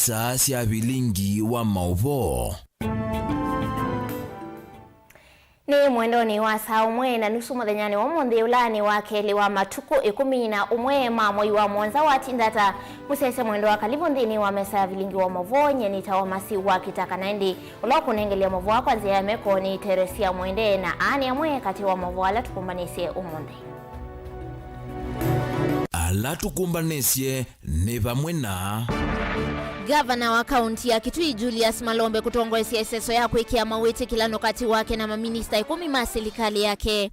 saa cia Vilingi wa Mauvoo. Ni mwendoni wa saa umwe na nusu muthenyani wa muthi ulani wa keli wa matuku 11 ma mwei wa mwanza wa tindata musese mwendo wa kalibu nthini wa mesa ya Vilingi wa Mauvoo nyenita wa masi wa KITAKA naindi ulokunengelia Mauvoo kwa nzia ya meko ni Teresia Mwende na ani ya mwe kati wa Mauvoo ala tukumbanisye umundi. Ala tukumbanisye ni vamwe na Gavana wa kaunti ya Kitui Julius Malombe kutongoesya iseso ya kuikia mawete kilano kati wake na maminista 10 ma serikali yake.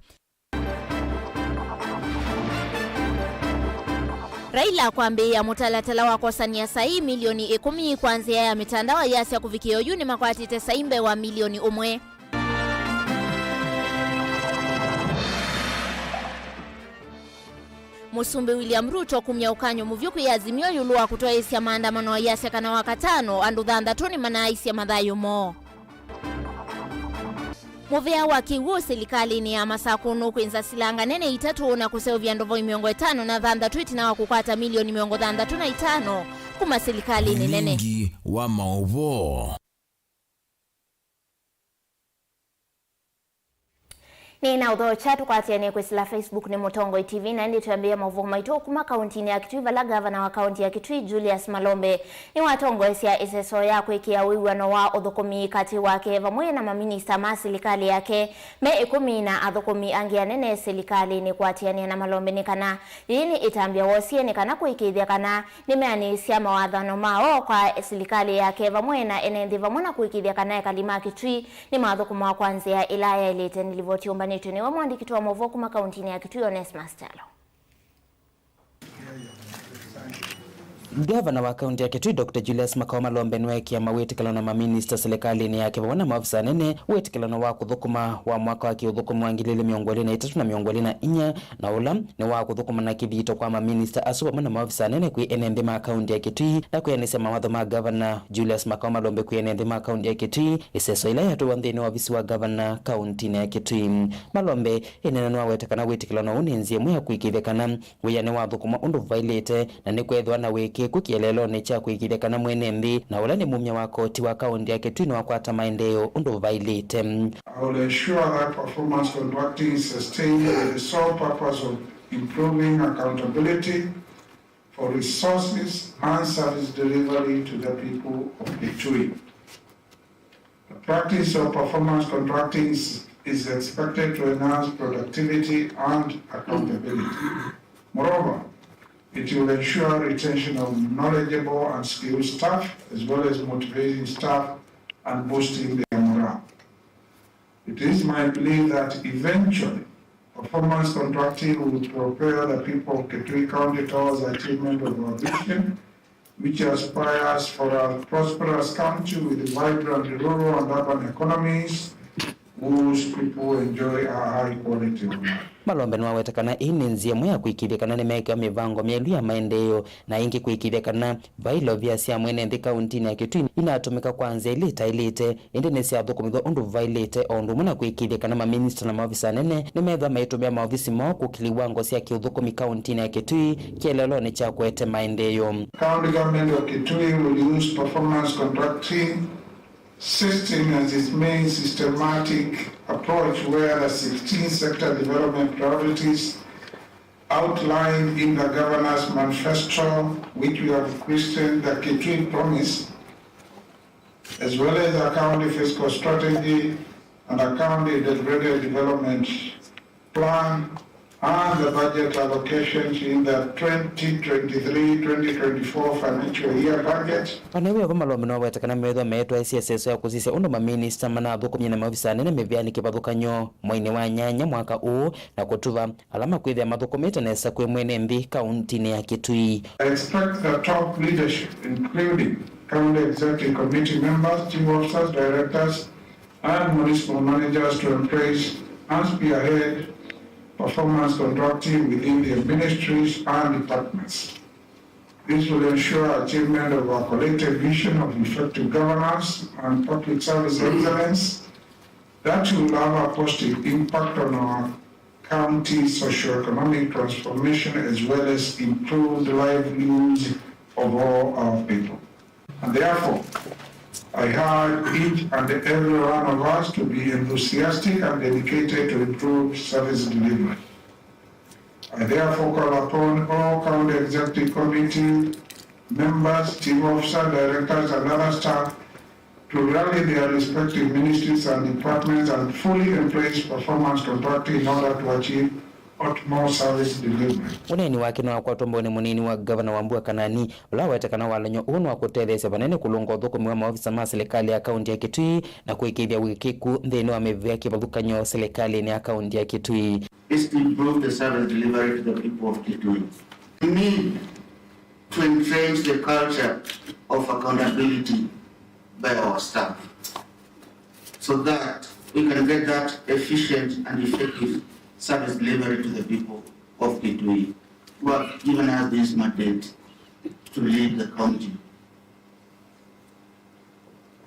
Raila kwambia mutalatala wako sania sahi milioni 10 kwanzia ya mitandao yasi ya kuvikio yuni makwati tesaimbe wa milioni 1. Musumbi William Ruto kumya ukanyo muvyuku ya azimio yulua kutoa isi ya maandamano ya kana wakatano andu thandatuni mana isi ya madhayo mo. Muvea wakiwu serikali ni ya masakunu kuinza silanga nene itatu na kuseo vyandovo 5 na thandatu itina wakukwata milioni 35 kuma serikali ni nene. Vilingi wa Mauvoo. Ni na udho chatu kwa tiene kwa Facebook ni Mutongo TV na ndi tuambia Mauvoo maitu kuma kaunti ya Kitui vala gavana wa kaunti ya Kitui Julius Malombe ni watongo esia iseso ya kuikia wiwano wa udhukumi kati wake vamwe na maminista ma serikali yake me 10 na adhukumi angia nene serikali ni kwa tiene na Malombe ni kana yini itambia wosie ni kana kuikithia kana ni meani sia mawadhano mao kwa serikali yake vamwe na enendi vamwe na kuikithia kana kalima Kitui ni madhukumu wa kwanzia ilaya ilete nilivoti ni wa mwandiki wa Mauvoo kuma kaunti ya Kitui Onesmus Talo. Gavana wa kaunti ya Kitui Dr. Julius Malombe nwekia mawetikala na maminista serikali ni yake wana maafisa nene wetikala na wako thukuma wa mwaka wa kiuthukuma wa 2023 na 2024 na ula ni wako thukuma na kithito kwa maminista asuwa mwana maafisa nene kui enende ma kaunti ya Kitui na kuyanise mawatho ma gavana Julius Malombe kui enende ma kaunti ya Kitui iseso ila yatu wanthini wa visi wa gavana kaunti ya Kitui. Malombe inenenwa wetikana wetikala na uninzie mwe kuikithekana weyane wa thukuma undu vailete na ni kwethwa na wiki kukielelo ni cha kuikithekana mwene mbi na ula ni mumya wa koti wa kaunti ya Kitui wa kwata maendeleo undu vailite. I will ensure that performance contracting is sustained with the sole purpose of improving accountability for resources and service delivery to the people of Kitui. The practice of performance contracting is expected to enhance productivity and accountability. Moreover, it will ensure retention of knowledgeable and skilled staff, as well as motivating staff and boosting their morale. It is my belief that eventually, performance contracting will propel the people of Kitui County towards achievement of our vision, which aspires for a prosperous country with vibrant rural and urban economies, whose people enjoy a high quality of life. Malombe nwawetekana ini nzia mwe kuikithekana ni meka mivango mielu ya maendeleo na ingi kuikithekana vailo vya sia mwene nthi kaunti ya Kitui inatumika kwanza ilite indi ni sia thukumithwa undu vailite ondu muna kuikithekana maminista na maofisa nene ni metha maitumia maofisi mo kukiliwango sia kiuthukumi kaunti ya Kitui kielelo ni cha kwete maendeleo. County government of Kitui will use performance contracting system as its main systematic approach, where the 16 sector development priorities outlined in the governor's manifesto, which we have christened the Kitui Promise, as well as the county fiscal strategy and the county integrated development plan and the budget allocations in the 2023-2024 financial year budget. Panewe kwa Malombe nwawetekana metho metwa SSS ya kusisia undu maminista mana thukumya na maofisa nene mevyani kipathukanyo mwaini wa nyanya mwaka huu na kutuva alama kwithia mathukumite nesa kwe mwene mbi kaunti ya Kitui. I expect the top leadership, including county executive committee members, chief officers, directors, and municipal managers to embrace and spearhead performance contracting within their ministries and departments. This will ensure achievement of our collective vision of effective governance and public service excellence that will have a positive impact on our county's socio-economic transformation as well as improved livelihoods of all our people. And therefore, I urge each and every one of us to be enthusiastic and dedicated to improve service delivery. I therefore call upon all county executive committee members, team officers, directors, and other staff to rally their respective ministries and departments and fully embrace performance contracting in order to achieve utmost service delivery. Uneni wake no akwa tombone munini wa governor wa Mbua Kanani ulawetekana walanyo uno akutethesya banene kulunga uthukumi wa maofisa ma serikali ya kaunti ya Kitui na kuikithia wikiku nthini wa mivia kivathukanyo serikali ni ya kaunti ya Kitui is to improve the service delivery to the people of Kitui. We need to entrench the culture of accountability by our staff so that we can get that efficient and effective service delivery to the people of Kitui who have given us this mandate to lead the county.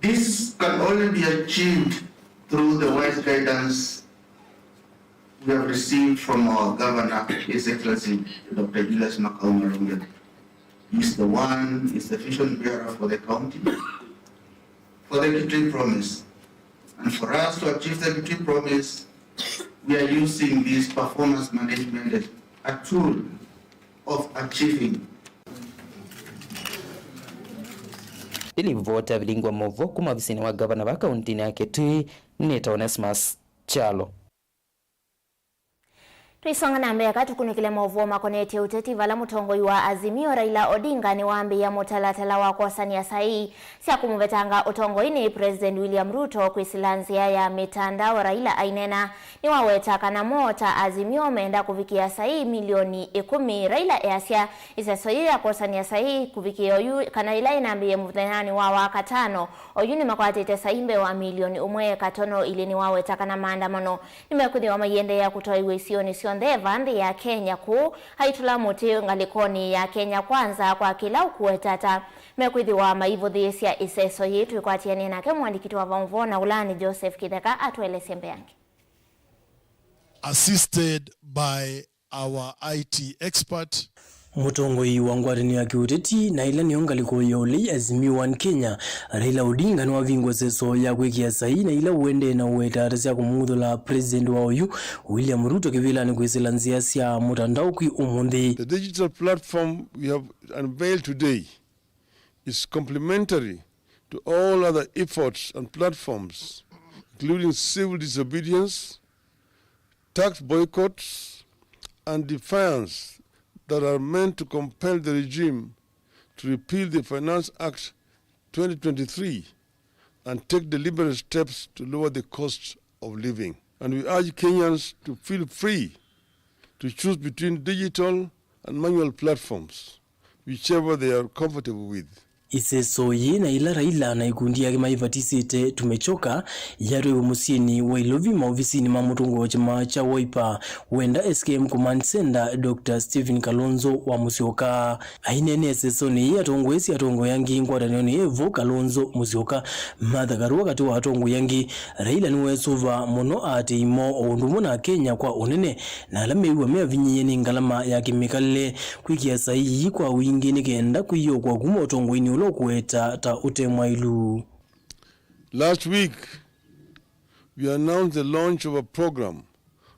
This can only be achieved through the wise guidance we have received from our Governor, His Excellency Dr. Julius Mauvoo. He's the vision bearer for the county, for the Kitui Promise. And for us to achieve the Kitui Promise, we are using this performance management as a tool of achieving. Ilivota Vilingi wa Mauvoo kuma visini wa governor wa kaunti ya Kitui Nita Onesmus Chalo. Tuisonga na mbea tukunikile Mauvoo makoneti ya uteti vala mutongoi wa Azimio Raila Odinga ni waambi ya mutalatala wa kwasani ya sahi. Siya kumuvetanga utongoi ni President William Ruto kuisilanzia ya mitandao Raila ainena ni wawetaka na mota Azimio meenda kuvikia sahi milioni 10 Raila easya isesoyi ya kwasani ya sahi kuvikia oyu kana ila inambiye muthenani wa wakatano oyu ni makwatite saimbe wa milioni 1 ili ni wawetaka na maandamano nimekuthi wa mayende ya kutoiwe sioni ndevandi ya Kenya ku haitula muti ngalikoni ya Kenya kwanza kwa kila ukuetata mekwithi wa maivuthiisya iseso yitu ikwatiani nake mwandikiti wa Mauvoo na ulani Joseph KITAKA atueleze mbeangi. Assisted by our IT expert Mutongoi wa ngwarini ya kiuteti na ila niongaliko ya uli Azimio One Kenya Raila Odinga ni wavingwa seso ya kwekia sahi na ila uende na uwetarasya kumudhula President wa oyu William Ruto kivila ni kuisilanzia siya mutandao kui umundi. The digital platform we have unveiled today is complementary to all other efforts and platforms including civil disobedience, tax boycotts and defiance that are meant to compel the regime to repeal the Finance Act 2023 and take deliberate steps to lower the cost of living. And we urge Kenyans to feel free to choose between digital and manual platforms, whichever they are comfortable with. Iseso ye na ila Raila na ikundi yake maivatisite tumechoka yaro umusini wa ilovi maofisini mamutungo chama cha Wiper wenda SKM Command Center Dr. Stephen Kalonzo wa Musyoka ainene iseso ni atongwesi atongo yangi ngwadanioni Evo Kalonzo Musyoka mathagaru wakati wa atongo yangi Raila niwe suva mono ate imo ondumo na Kenya kwa unene na alamewa mea vinyeni ngalama ya kimikale kwikia sahi kwa wingi nikenda kuyo kwa gumo otongo ini Last week, we announced the launch of a program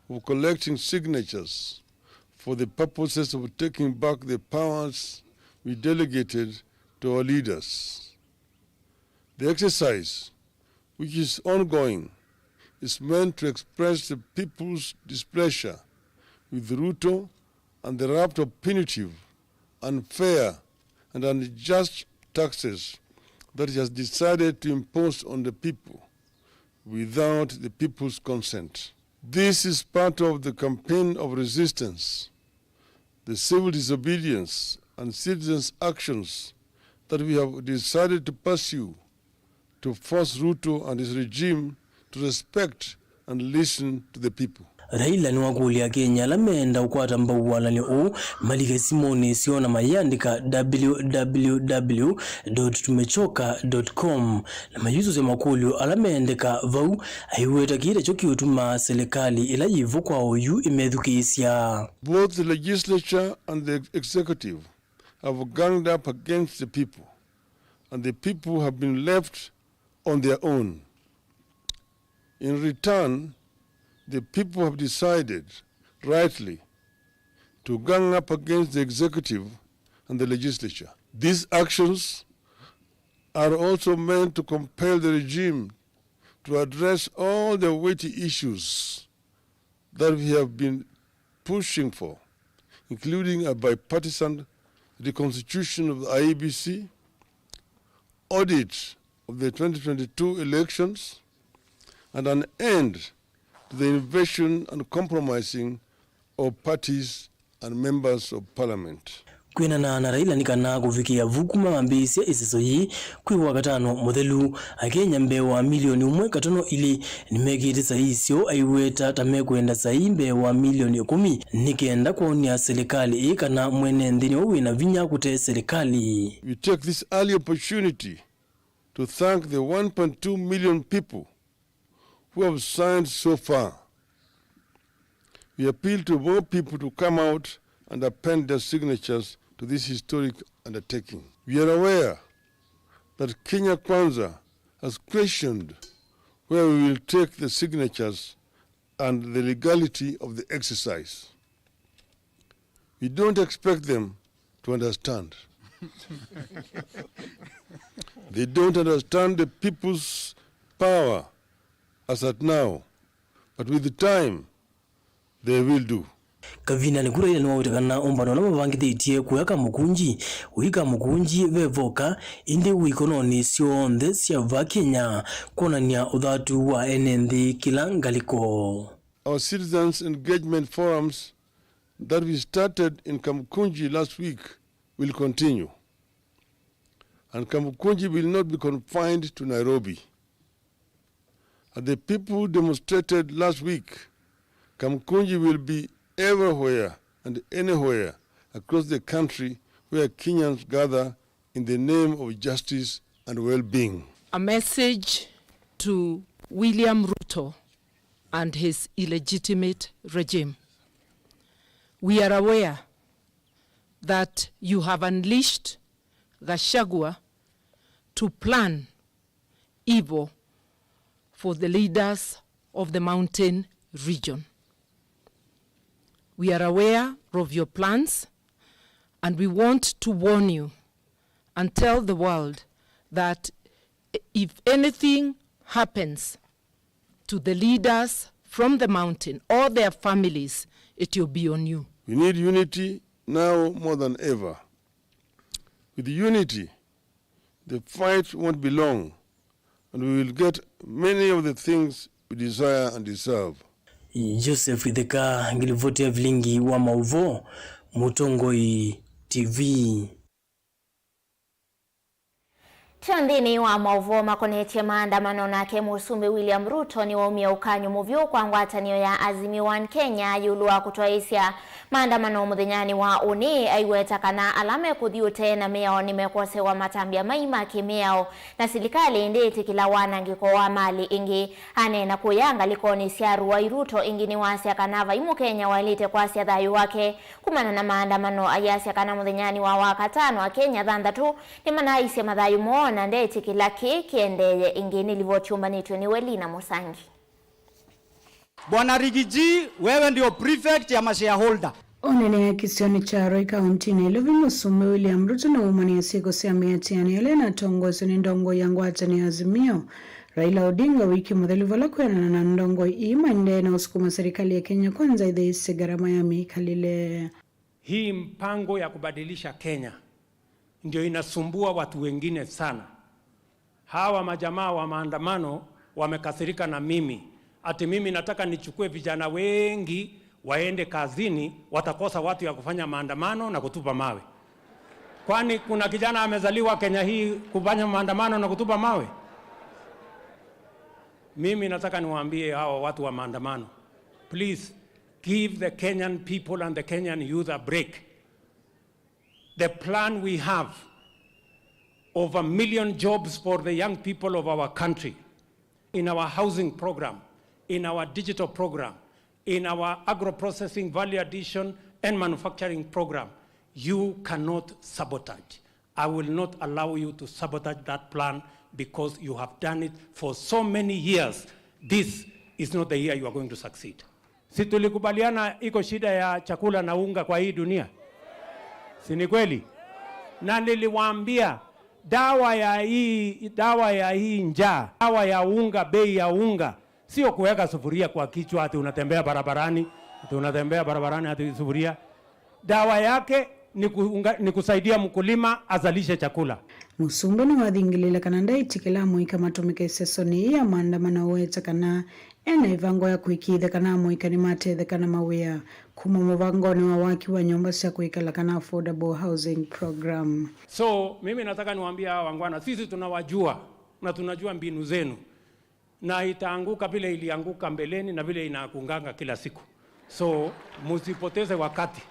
of collecting signatures for the purposes of taking back the powers we delegated to our leaders. The exercise, which is ongoing, is meant to express the people's displeasure with Ruto and the raft of punitive, unfair, and unjust taxes that he has decided to impose on the people without the people's consent. This is part of the campaign of resistance, the civil disobedience and citizens' actions that we have decided to pursue to force Ruto and his regime to respect and listen to the people. Raila ni wakulia Kenya lameenda ukwata mbauwala ni malike simoni siona mayandika www.tumechoka.com na mayuzo ya makulio alameendeka vau aiweta kile choki utuma serikali ila yivu kwa oyu imedhukisya. Both the legislature and the executive have ganged up against the people and the people have been left on their own. In return, the people have decided, rightly, to gang up against the executive and the legislature. These actions are also meant to compel the regime to address all the weighty issues that we have been pushing for, including a bipartisan reconstitution of the IEBC, audit of the 2022 elections, and an end to the invasion and compromising of parties and members of parliament. Kwina na Raila nikana kufikia vukuma mambisi ya iseso hii kwi wakatano modelu akenya mbewa milioni 1.5 ili nimekiti sahisio aiweta tamekwenda sahi mbewa milioni 10 nikenda kuonia serikali ikana mwene ndini wina vinya kute serikali. We take this early opportunity to thank the 1.2 million people who have signed so far. We appeal to more people to come out and append their signatures to this historic undertaking. We are aware that Kenya Kwanza has questioned where we will take the signatures and the legality of the exercise. We don't expect them to understand. They don't understand the people's power as at now, but with the time, they will do. Kavina nikura ile nwa utakana ombano na mabangite itie kuyaka mukunji uika mukunji vevoka indi uikononi sionde siava Kenya konania udhatu wa enendi kila ngaliko. Our citizens engagement forums that we started in Kamukunji last week will continue. And Kamukunji will not be confined to Nairobi. As the people demonstrated last week, Kamukunji will be everywhere and anywhere across the country where Kenyans gather in the name of justice and well-being. A message to William Ruto and his illegitimate regime. We are aware that you have unleashed Gachagua to plan evil for the leaders of the mountain region. We are aware of your plans, and we want to warn you and tell the world that if anything happens to the leaders from the mountain or their families, it will be on you. We need unity now more than ever. With unity, the fight won't be long, and we will get many of the things we desire and deserve. Joseph Ideka ngilivotia Vilingi wa Mauvoo, Mutongoi TV. Chandini wa Mauvoo makonetie maandamano nake Musumbi William Ruto ni waumia ukanyu muvyo kwa ngwatanio ya Azimio One Kenya yulua kutoaisia maandamano muthenyani wa uni aiweta kana alame kuthiu tena meo nimekose wa matambia maima kimeo na silikali ndeti kila wanangiko wa mali ingi anena kuyanga likoni siaru wa Ruto ingi ni wasia kanava imu Kenya walite kwa sia dhayu wake kumana na maandamano ayasia kana muthenyani wa wakatano wa Kenya thandatu ni manaisia madhayu na ndeti kila kiendeye ingini livochumba nitwe ni Welina Musangi. Bwana Rigiji, wewe ndio prefect ya mashareholder. Onene ya kisioni cha Roi County na Ilovi Musumbi William Ruto na umani ya siku siamiatiani ele na tongozo ni ndongo ya ngwatani ya Azimio. Raila Odinga wiki muthelivola kwena na ndongo imande na usukuma serikali ya Kenya Kwanza idheisi gharama ya mikalile. Hii mpango ya kubadilisha Kenya ndio inasumbua watu wengine sana. Hawa majamaa wa maandamano wamekasirika na mimi. Ati mimi nataka nichukue vijana wengi waende kazini, watakosa watu ya kufanya maandamano na kutupa mawe. Kwani kuna kijana amezaliwa Kenya hii kufanya maandamano na kutupa mawe? Mimi nataka niwaambie hawa watu wa maandamano, please give the Kenyan people and the Kenyan youth a break. The plan we have of 1 million jobs for the young people of our country, in our housing program, in our digital program, in our agro-processing, value addition, and manufacturing program, you cannot sabotage. I will not allow you to sabotage that plan because you have done it for so many years. This is not the year you are going to succeed. Si tulikubaliana iko shida ya chakula na unga kwa hii dunia? Si ni kweli? Na niliwaambia dawa ya hii njaa, dawa ya unga, bei ya unga, sio kuweka sufuria kwa kichwa ati unatembea barabarani, ati sufuria. Dawa yake ni kusaidia mkulima azalishe chakula. Musumba na wathingilila kana ndaitikila muika matumike sesoni ya maandamano weta kana ena ivango ya kuikithe kana muika ni matethe kana mawia kuma muvangoni wa waki wa nyumba cia kuikala kana affordable housing program. So mimi nataka niwaambie hawa wangwana, sisi tunawajua na tunajua mbinu zenu, na itaanguka vile ilianguka mbeleni na vile inakunganga kila siku. So musipoteze wakati.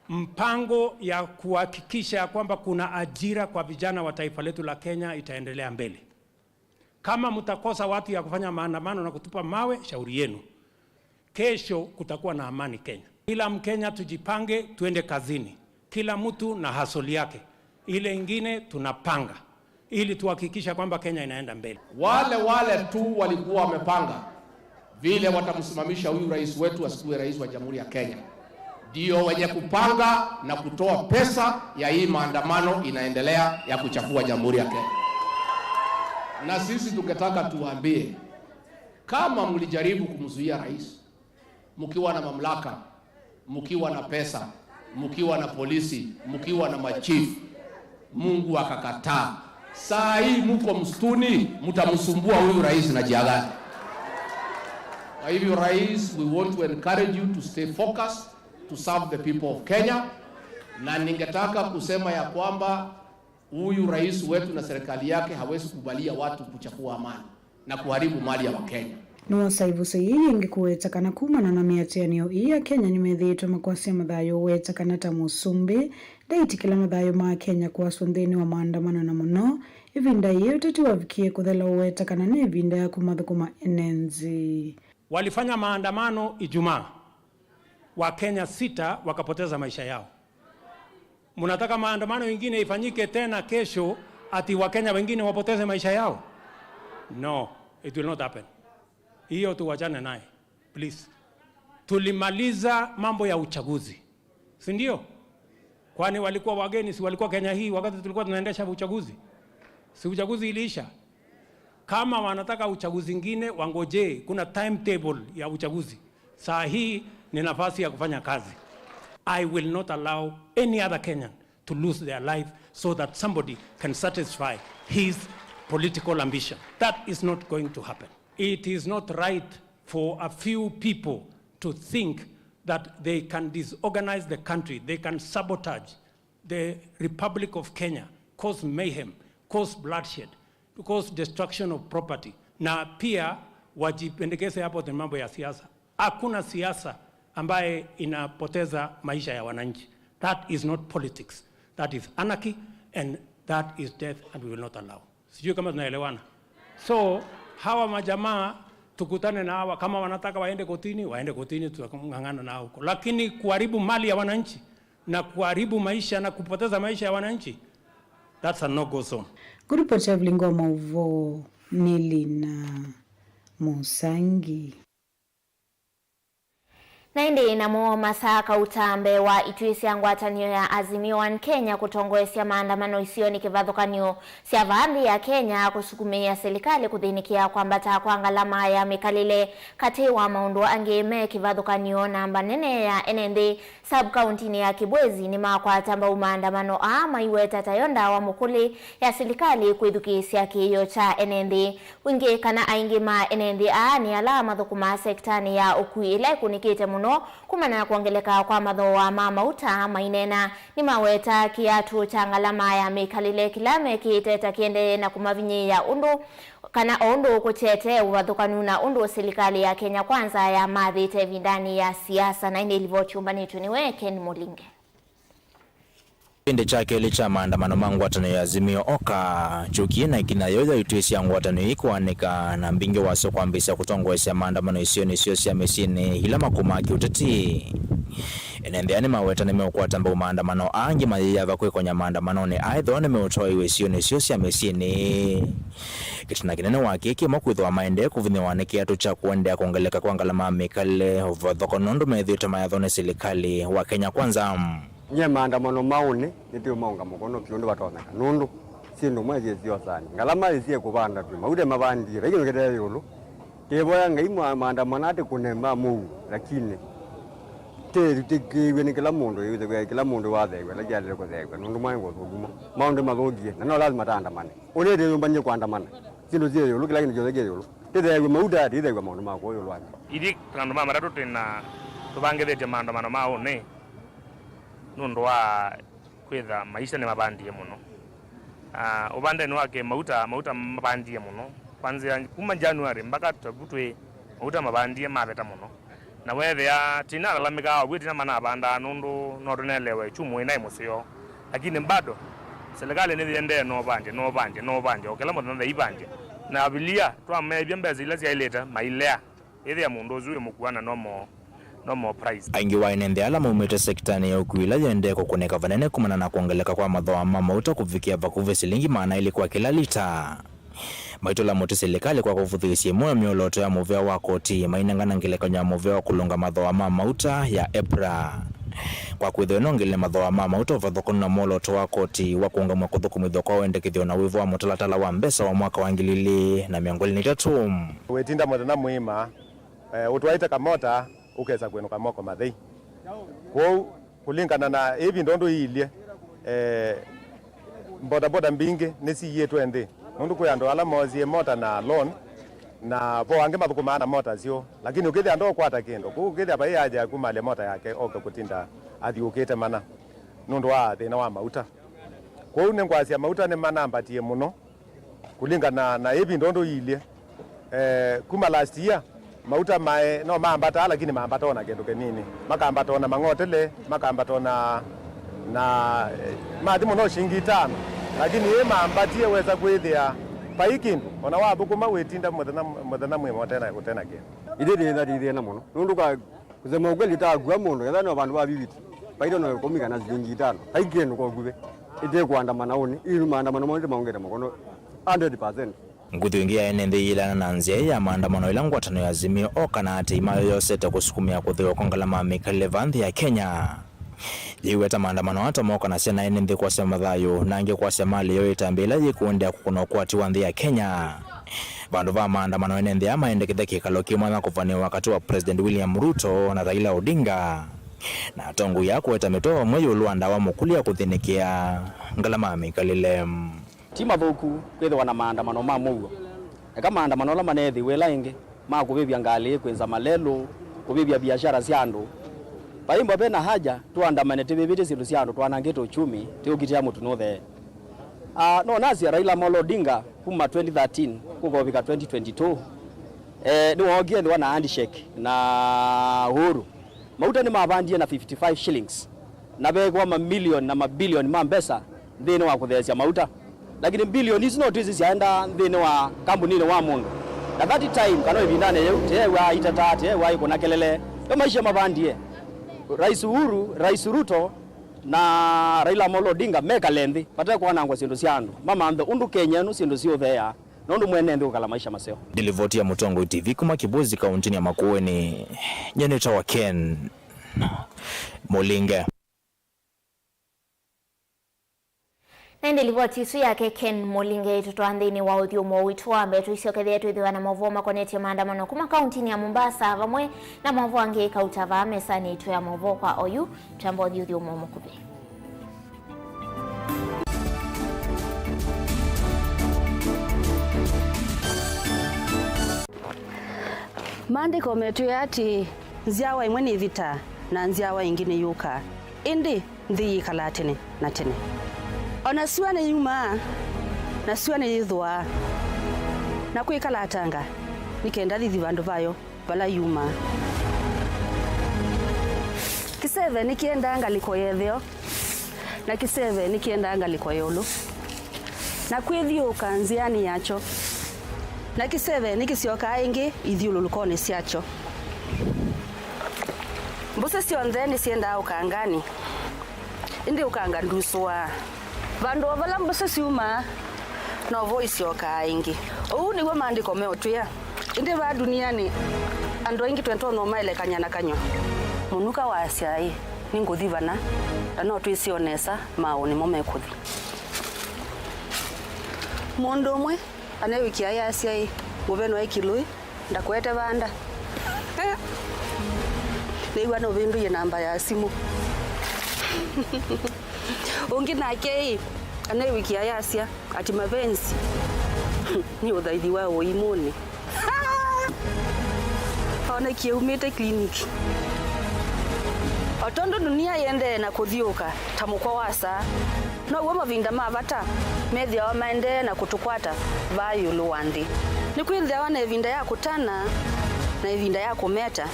Mpango ya kuhakikisha kwamba kuna ajira kwa vijana wa taifa letu la Kenya itaendelea mbele. Kama mtakosa watu ya kufanya maandamano na kutupa mawe, shauri yenu. Kesho kutakuwa na amani Kenya. Kila Mkenya tujipange, tuende kazini. Kila mtu na hasoli yake. Ile ingine tunapanga ili tuhakikisha kwamba Kenya inaenda mbele. Wale tu walikuwa wamepanga vile watamsimamisha huyu rais wetu asikuwe rais wa Jamhuri ya Kenya, ndio wenye kupanga na kutoa pesa ya hii maandamano inaendelea ya kuchafua Jamhuri ya Kenya. Na sisi tukitaka tuwaambie, kama mlijaribu kumzuia rais, mkiwa na mamlaka, mkiwa na pesa, mkiwa na polisi, mkiwa na machifu, Mungu akakataa, saa hii mko msituni, mtamsumbua huyu rais na jia gani? Kwa hivyo rais, we want to encourage you to stay focused to serve the people of Kenya. Na ningetaka kusema ya kwamba huyu rais wetu na serikali yake hawezi kubalia watu kuchafua amani na kuharibu mali ya Wakenya. No saivuso yingi kuweta kana kumana na miatianio iya Kenya nimethitwo makwasi mathayo weta kana ta Musumbi ndaitikila mathayo ma Kenya kwa swandeni wa maandamano na muno ivinda iyo tutiwavikie kuthela weta kana ni ivinda ya kumathukuma enenzi. Walifanya maandamano Ijumaa. Wakenya 6 wakapoteza maisha yao. Munataka maandamano mengine ifanyike tena kesho ati Wakenya wengine wapoteze maisha yao? No, it will not happen. Hiyo tuwachane naye, please. Tulimaliza mambo ya uchaguzi, si ndio? Kwani walikuwa wageni, si walikuwa Kenya hii wakati tulikuwa tunaendesha uchaguzi? Si uchaguzi iliisha? Kama wanataka uchaguzi mwingine wangoje, kuna timetable ya uchaguzi. Saa hii ni nafasi ya kufanya kazi. I will not allow any other Kenyan to lose their life so that somebody can satisfy his political ambition. That is not going to happen. It is not right for a few people to think that they can disorganize the country, they can sabotage the Republic of Kenya, cause mayhem, cause bloodshed, cause destruction of property. Na pia wajipendekeze hapo ni mambo ya siasa. Hakuna siasa ambaye inapoteza maisha ya wananchi. That is not politics. That is anarchy and that is death and we will not allow. Sijui kama tunaelewana. So hawa majamaa tukutane na hawa, kama wanataka waende kotini tutangangana nao huko. Lakini kuharibu mali ya wananchi na kuharibu maisha na kupoteza maisha ya wananchi, that's a no-go zone. Grupo cha Vilingi Mauvoo Nilina Musangi. Naindi na muo masaka utambe wa ituisi ya ngwatanio ya Azimio One Kenya kutongoesya maandamano isiyo ni kivathukanio sia vaadhi ya Kenya kusukumia serikali kuthinikia kwambata kwa ngalama ya mikalile kati wa maundu angeme kivathukanio namba nene ya NND sub-county ya Kibwezi ni makwatamba maandamano maiweta tayonda wa mukuli ya serikali kuithukisya kiyo cha NND wingi kana aingi ma NND ni alama thukuma sektani ya ukuile kunikite muno kumana na kuongeleka kwa mathoa ma mauta mainena ni maweta kiatu cha ngalama ya mikalile kilame kiteta kiende na kumavinyi ya undu kana undu kuchete uvathukanu na undu serikali ya Kenya kwanza ya mathite vindani ya siasa na indi ilivyochumbanitu niwe Ken Mulinge. Kipindi chake licha maandamano mangwatano ya Azimio Oka chuki na kinayoya ituisi ngwatano ikuanika na mbinge waso kwambisa kutongwesya maandamano isio sia mesini ila makumaki uteti enendeani maweta nimeukwata mba maandamano angi mayava kwekonya maandamano ni aidho nimeutoi isio sia mesini kitina kinene wakiki mokwithwa maende kuvinyiwanikia tucha kuendea kuongeleka kwa ngalama mikale uvadhoko nundu medhiuta mayadhone silikali wa Kenya Kwanza. Nye maandamano maone nitio maunga mukono kiondo batoneka nundu sindu mwezi sio sana ngalama isie kubanda tu maude mabandira ikino kete yolo keboya ngai maandamano ate kunemba mu lakini tekiwe ni kila mundu yuze kwa kila mundu wathegwe la jale ko thegwe nundu mwango thuguma maunde mathogie na no lazima taandamane onete yombanye kuandamana sindu sio yolo kila kinyo thegwe yolo tethegwe mauda ate thegwe maundu mako yolo ati idi kandu mama ratu tena tubangethete maandamano maone nundu wa kwitha maisha ni mabandie muno ubande ni wake mauta mabandie muno kwanza kuma January mpaka tabutwe mauta mabandie mabeta muno na wethe ya tina lamika witi na mana banda nundu noronelewe chumu ina musio lakini bado serikali ni ndiende no banje okela muno na ibanje na abilia twa mebya mbezi ile sia ileta mailea ile ya mundu zuwe mukwana no more price. Aingi wainende ala mumete sektani ya ukuila yende kukuneka vanene kumana na kuongeleka kwa madhoa mauta kufikia vakuve silingi maana ili kwa kila lita. Maitola mote serikali kwa kuvudhisi moyo mioloto ya Mauvoo wa koti mainangana ngeleka nya Mauvoo kulunga madhoa mauta ya EPRA. Kwa kwitheno ngile madhoa mauta vathoko na moloto wa koti wa kuunga mwakuthuku mwithoko wende kithio na wivu wa mutalatala wa mbesa wa mwaka wa 2023. Wetinda mwathana muima utwaita kamota ukeza kwenuka moko mathei kwa kulingana na hivi ndondo ilie boda mbingi nisi yetu ende nundu kwa ando ala mozie mota na loan na bo ange mathuku maana mota sio lakini ukithi ando kwata kendo ku ukithi apa yaja kumale mota yake oka kutinda athi ukite mana nundu wa thina wa mauta kwa une ngwasia mauta ni mana ambatie muno kulingana na hivi ndondo ilie kuma last year mauta mae no maambata lakini maambata ona kendo kenini makambata ona mangotele makambata ona na maadhimu no shilingi 5 lakini yeye maambatie weza kwithia paikindu ona wathukuma wetinda muthana mwimo tena kutena ke idede ndadi na muno nundu ka kusema ukweli tagua mundu yadhani abantu babibiti paido no komika na shilingi 5 paikindu ko gube ide kuandamana oni ili maandamano monte maongera mukono 100%. Nguthu ingi ya enende ilana na nzia ya maandamano ila ngwatano ya Azimio Oka na ati imayo yose ta kusukumia kuthio kongalama mikale vanthi ya Kenya. Liweta maandamano hata moka na sena enende kwa sema thayo na inge kwa sema liyo itambila yikuendea kukuno kuati wanthi ya Kenya. Bandu va maandamano enende ya maende kitheki kaloki mwana kufani wakati wa President William Ruto na Raila Odinga. Na tongu ya kuweta metoa mweyo luanda wa mukulia kuthinikia ngalama mikalile. Tima thuku kwithwa na maandamano ma Mauvoo eka maandamano la manethi wela ingi ma kuvivya ngali kwenza malelo kuvivya biashara cia andu paimbo pena haja tuandamane tivivite sindu cia andu twanangite uchumi tiukitia mutu nothe no nazi Raila Amolo Odinga kuma 2013 kugovika 2022 ni wogie ni wana handshake na Uhuru mauta ni mabandie na 55 shillings na begwa mamilioni na mabilioni mambesa thini wa kuthecia mauta lakini bilioni hizo notizi zienda thini wa kampuni wa mundu na that time kana ibindane yute wa itatate wa iko na kelele yo maisha mabandie Rais Uhuru Rais Ruto na Raila Amolo Odinga meka lendi pata kwa nangwa sindu ciandu mama ndo undu Kenya no sindu cio thea nondu mwene ndu kala maisha maseo Dilivoti ya Mutongo TV kuma Kibuzi kauntini ya Makueni nyeneta wa Ken Molinge. Nende livoti su yake Ken Molinge tutuandhini wa uthiomo witu ambe tuisiokethia tuithiwa na Mauvoo makoneti ya maandamano kuma kauntini ya Mombasa vamwe na Mauvoo angi kautava mesani itu ya Mauvoo kwa oyu tuambothi uthiomo mukuvi. Maandiko metu ati nziawa imwe ni vita na nziawa ingine yuka indi nthi yikala tene na tene ona siwane yuma na siwane yithwa na kwikala atanga nikenda thithi vandu vayo vala yuma kiseve nikienda ngaliko yetheo na kiseve nikienda ngaliko yolo na kwithiuka nziani yacho na kiseve nikisioka ingi ithiululukoni siacho mbuse cionthe nicienda ukangani indi ukanga nduswa vandu vala mbuse ciuma no voisioka ingi uu niguo maandiko meotwia indi va duniani andu aingi twento no maelekanya na kanyo munuka wa ciai ni nguthi vana no twicionesa mauni mo mekuthi mundu umwe anewikia ya ciai nguveno ekilui ndakwete vanda niwa no vindu ye namba ya simu ungi nake anewikia ya cia ati mapenzi ni uthaithi wa uimuni ona kiumite kliniki otondo dunia yende na kuthiuka tamukwa wasa no uwe mavinda mavata methia wa maende na kutukwata vayulu wandi ni kwithia wana evinda ya kutana na evinda ya kumeta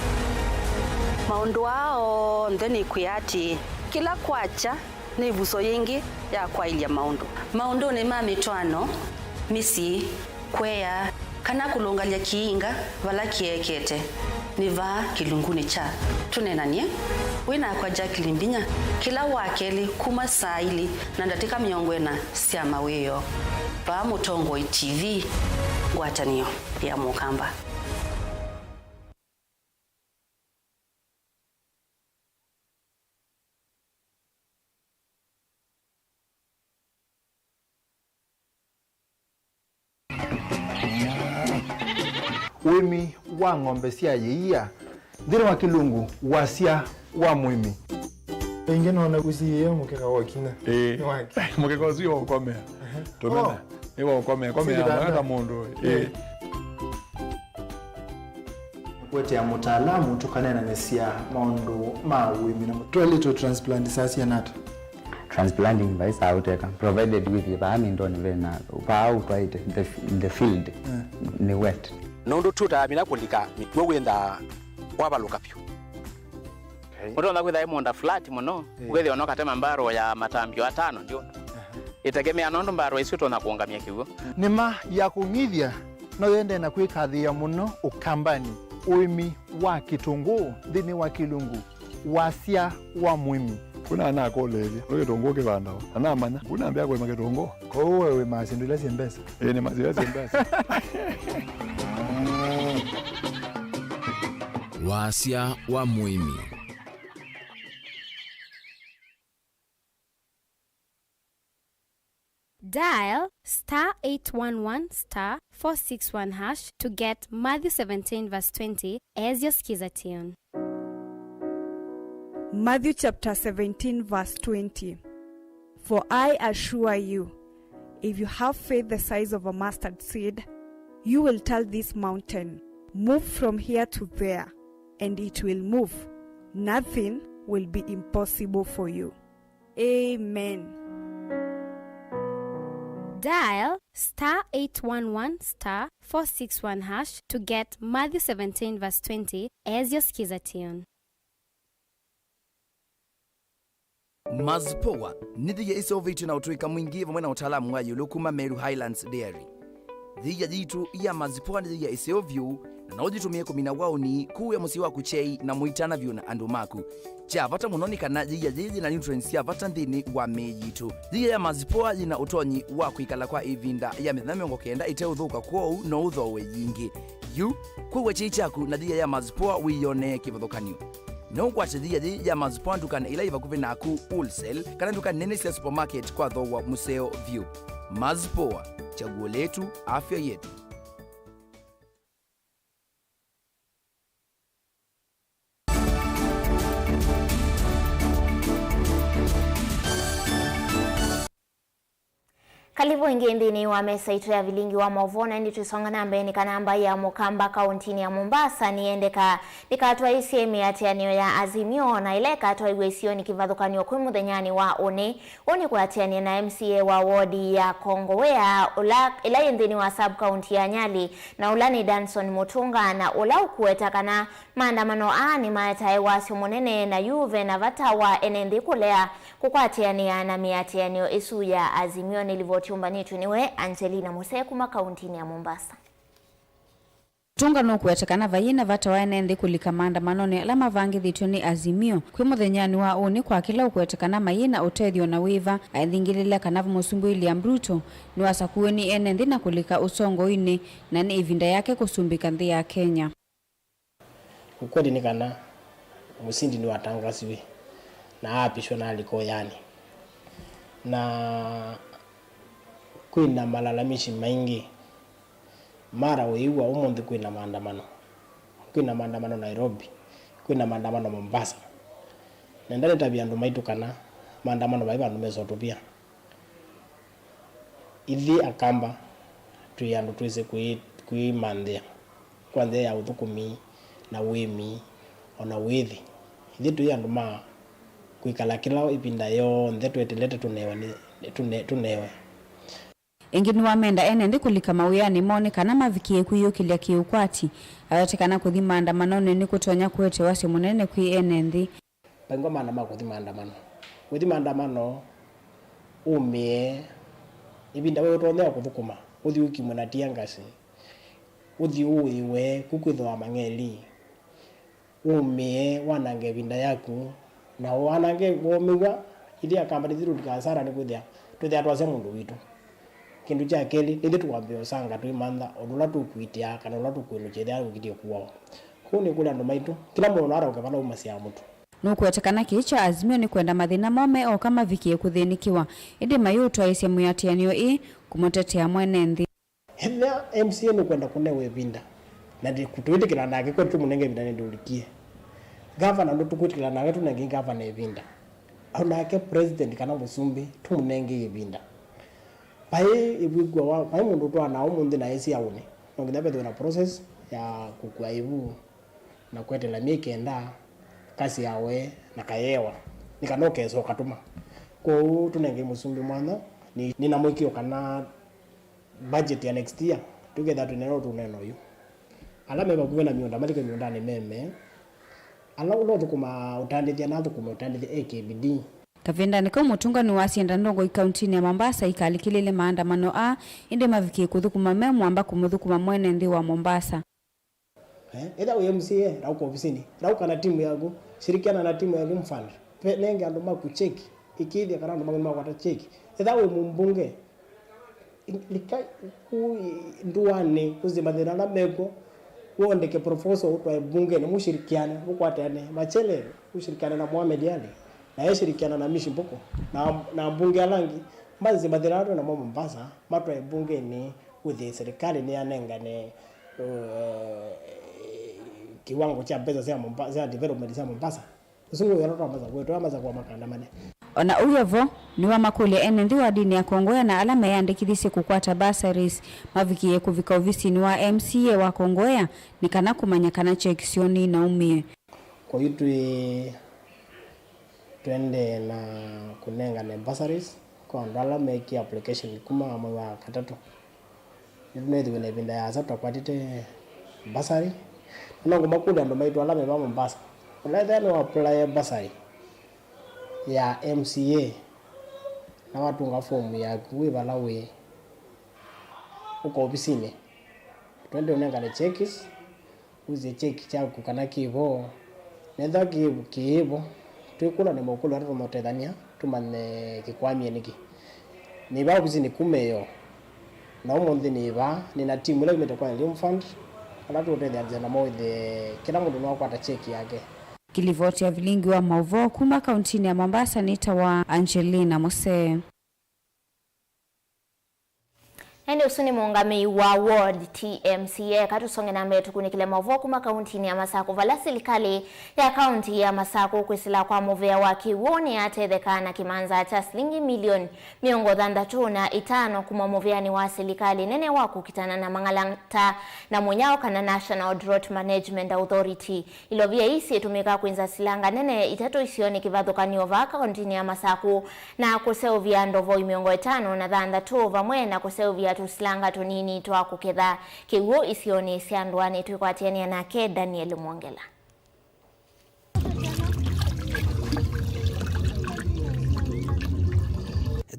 maundu ao ntheni kwiati kila kwacha ni ivuso yingi ya kwailia maundu ni mamitwano misi kwea kana kulungalia kiinga vala kiekete niva kilunguni cha tunenanie wina kwa Jacqueline Mbinya kila wakeli kuma saili na ndatika miongwena sia maweyo pa Mutongo TV ngwatanio ya Mukamba. Wimi wa ng'ombe cia yeia thiri wa kilungu wasia wa mwimi inge nona kusiye mukeka wakina mukeka usio ukome tumena ewa ukome amaka mundu kwete ya mutaalamu tukanena nesia maundu ma wimi na twelito transplant sasa nata transplanting by sauteka provided with the amindoni vena pa out right in the field ni wet nondo tuta mina kulika mitwe wenda wabaluka pyo oto na kwitha imonda flat muno ugethi onoka tema mbaro ya matambio 5 ndio itegemea nondo mbaro icio tona kuongamia kiugo nima ya kunyithia no yende na kwikathia muno ukambani uimi wa kitungu thini wa kilungu wasia wa mwimi kuna ana kolele oyo tongo ke banda ana manya kuna ambia kwa maketongo ko wewe masindula sembesa ni mazira sembesa wasia wa mwimi Dial *811*461# to get Matthew 17 verse 20 as your skiza tune. Matthew chapter 17 verse 20. For I assure you, if you have faith the size of a mustard seed, you will tell this mountain, move from here to there, and it will move. Nothing will be impossible for you. Amen. Dial *811*461# to get Matthew 17 verse 20 as your skiza tune. Mazpoa nithiye isovitu na utuika mwingi vamwe na utaalamu wa yulu kuma Meru Highlands Dairy. Thiya jitu ya mazpoa nithiya isovyu na naujitumie kumina wauni kuya musi wa kuchei na muitana vyu na andu maku. Cha vata munoni kana thiya jiji na nutrients ya vata nthini wa mejitu. Thiya ya mazpoa jina utonyi wa kuikala kwa ivinda ya mithina miongo kenda ite uthuka kwou no uthowe yingi. Yu kuwa chichaku na thiya ya mazpoa wiyone kivothokanio. No kwa chidhi ya mazpoa dukana ila ivakuve naku wholesale kana dukana nene sia supermarket kwa thowa museo view. Mazpoa, chaguo letu, afya yetu. Kalivo ingindini wa mesa itu ya Vilingi wa Mauvoo na ndi tusonga nambe ni kanamba ya Mukamba kauntini ya Mombasa niendeka nikatwa isiemi atianio ya Azimio na ile katwa igwesio ni kivadhukanio kwi muthenyani wa oni kwa atiania na MCA wa wodi ya Kongowea ila indini wa sub county ya Nyali na ulani Danson Mutunga na ula ukuetakana maandamano ni maetae wasio munene na yuve na vata wa enendi kulea kukwatiania na miatianio isu ya Azimio nilivyotiumba nitu niwe Angelina Musekuma kauntini ya Mombasa. Tunga no kuetakana vayina vata waenendi kulika maandamano ni alama vangi dhituni Azimio kwi muthenyani wa oni kwa kila ukuetakana mayina utethio na wiva aithingilila kanavu musumbu William Ruto ni wasakuweni enendi na kulika usongo ini na ni ivinda yake kusumbika nthi ya Kenya. Ukweli ni kana musindi ni watangasiwe na apishwa na aliko yani na kwina malalamishi maingi mara weiwa umonde kwina maandamano Nairobi, kwina maandamano Mombasa na ndale tabia ndo maitukana maandamano baiba ndo mesotopia ithi akamba tuyandu tuise kuimandhia kwanza ya uthukumi na wimi ona withi ithi tuyandu ma kuikala kila ipinda yo ndetu etelete tunewe Ingini wa menda enendi kulika mawiyani mone kana mavikie kuiyukilia kiukwati ayatekana kuthi maandamano ni kutonya kwete wasio munene kwi enendi pango maandamano kuthi maandamano umie ibinda wewe utonde kuthukuma uthi ukimwe tiangasi uthi uiwe kukwithwa mangeli umie wanange ibinda yaku na wanange womiwa ili akamba thiru dikasara ni kuthia tuthia twase mundu witu kindu cha keli ile tuwambio sanga tuimanda odula tukwitia kana odula tukwinuchethia ukitie kuwao kuni kula ndo maitu kila mundu arauka bala umasia mutu nukuetakana kicha Azimio ni kwenda mathina mome o kama vikie kuthinikiwa indi mayutwa ise muyatianio kumotetea mwenendi hela MCA ni kwenda kunewe vinda na ndi kutuitikira nake kwa tumunenge vinda ndi ulikie governor ndo tukuitikira nake tunenge governor vinda onake president kana musumbi tumunenge vinda pai ibigwa wa pai mundu twana umunde na esi yaune ngina betho na process ya kukwaibu na kwetela mikenda kasi yawe na kayewa nikanoke so katuma ko tunenge musumbi mwana ni na mwikio kana budget ya next year together tuneno yu alame bakuvena mionda malike mionda ni meme ala ulo tukuma utandithia na tukuma utandithia AKBD Kavinda niko mutunga ni wasienda ndongo ikauntini ya Mombasa ikalikilile maandamano inde mavikie kuthukuma memu amba kumuthukuma mwenendi wa Mombasa eda MCA rauko ofisini rauka na timu yangu shirikiana na timu yangu mfano nenge ando makucheki ikidi karando magoma kwata cheki eda we mumbunge likai ku nduane kuzimadira na mego uondeke proposal utwa bunge ni mushirikiane ukwatane machele ushirikiane na Mohamed Ali na yeshirikiana na Mishi Mboko na mbunge alangi mbazi madhirado na Mombasa matwa bunge ni uthi serikali ni anenga ni kiwango cha pesa za Mombasa za development za Mombasa usungu yoroto amaza kwa makandamane ona uyevo ni wa makule enendi wa dini ya Kongowea na alama yandikithise kukwata basaris mavikie kuvika ofisini wa MCA wa Kongowea ni kana kumanya kana chekisioni na umie kwa hiyo twende na kunenga na basaris kwa ndala make application kuma mwa katatu ndio ndio vinda ya zata kwatite basari nongo makula ndo maitu alame ba Mombasa unaenda no apply basari ya MCA na watu nga form ya kuivala we uko ofisini twende unenga na checks uze check chako kana kivo nenda kivo tukula ni mokula ro motethania tumane kikwamie niki ni ba ofisini kumeyo na umonde ni ba ni na timu ile imetoka Elium Fund ala tutethia na moide kila mundu no kwata check yake Kilivoti ya Vilingi wa Mauvoo kuma kauntini ya Mombasa nita wa Angelina Mose. Ende usuni muungami wa Ward TMCA katusonge na mbetu kunikile Mauvoo kuma kaunti ya Masako vala serikali ya kaunti ya Masako kwisila kwa muvea wa kiwoni atetheka na kimanza cha shilingi milioni 135 kuma muveani wa serikali nene waku kitana na mangalanta na mwenyao kana National Drought Management Authority ilovia isi itumika kuinza silanga nene itato isioni kivadhukanio va kaunti ya Masako na kuseuvia ndovo 135 vamwe na kuseuvia tusilanga tonini twa kuketha kiwo isioni siandwane tukwatiania nake Daniel Mwongela.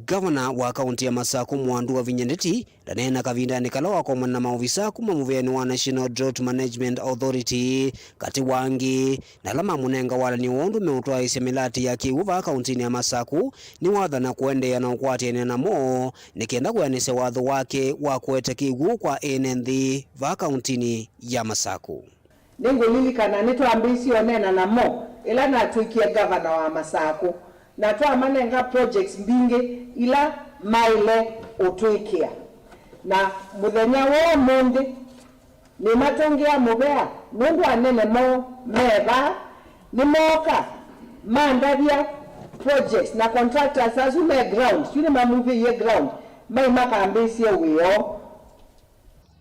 Gavana wa kaunti ya Masako Mwandu wa Vinyendeti danena kavinda nikalawa kwa mwana maofisa kuma muveni wa National Drought Management Authority kati wangi na lama munenga wala ni wondu meutwa isemilati ya kiuva kaunti ya Masako ni wadha na kuende ya na ukwati na mo nikienda kuyanise wadho wake wa kueta kigu kwa NND va kaunti ya Masako. Ningu lilikana nitu ambisi onena na mo ila na tuikia gavana wa Masako na tuwa manenga projects mbinge ila maile utuikia na muthenya wo mundi ni matongia mubea nungu anene mo meba ni moka mandavia projects na contractors azume ground suni mamuvi ye ground mai makambisi wio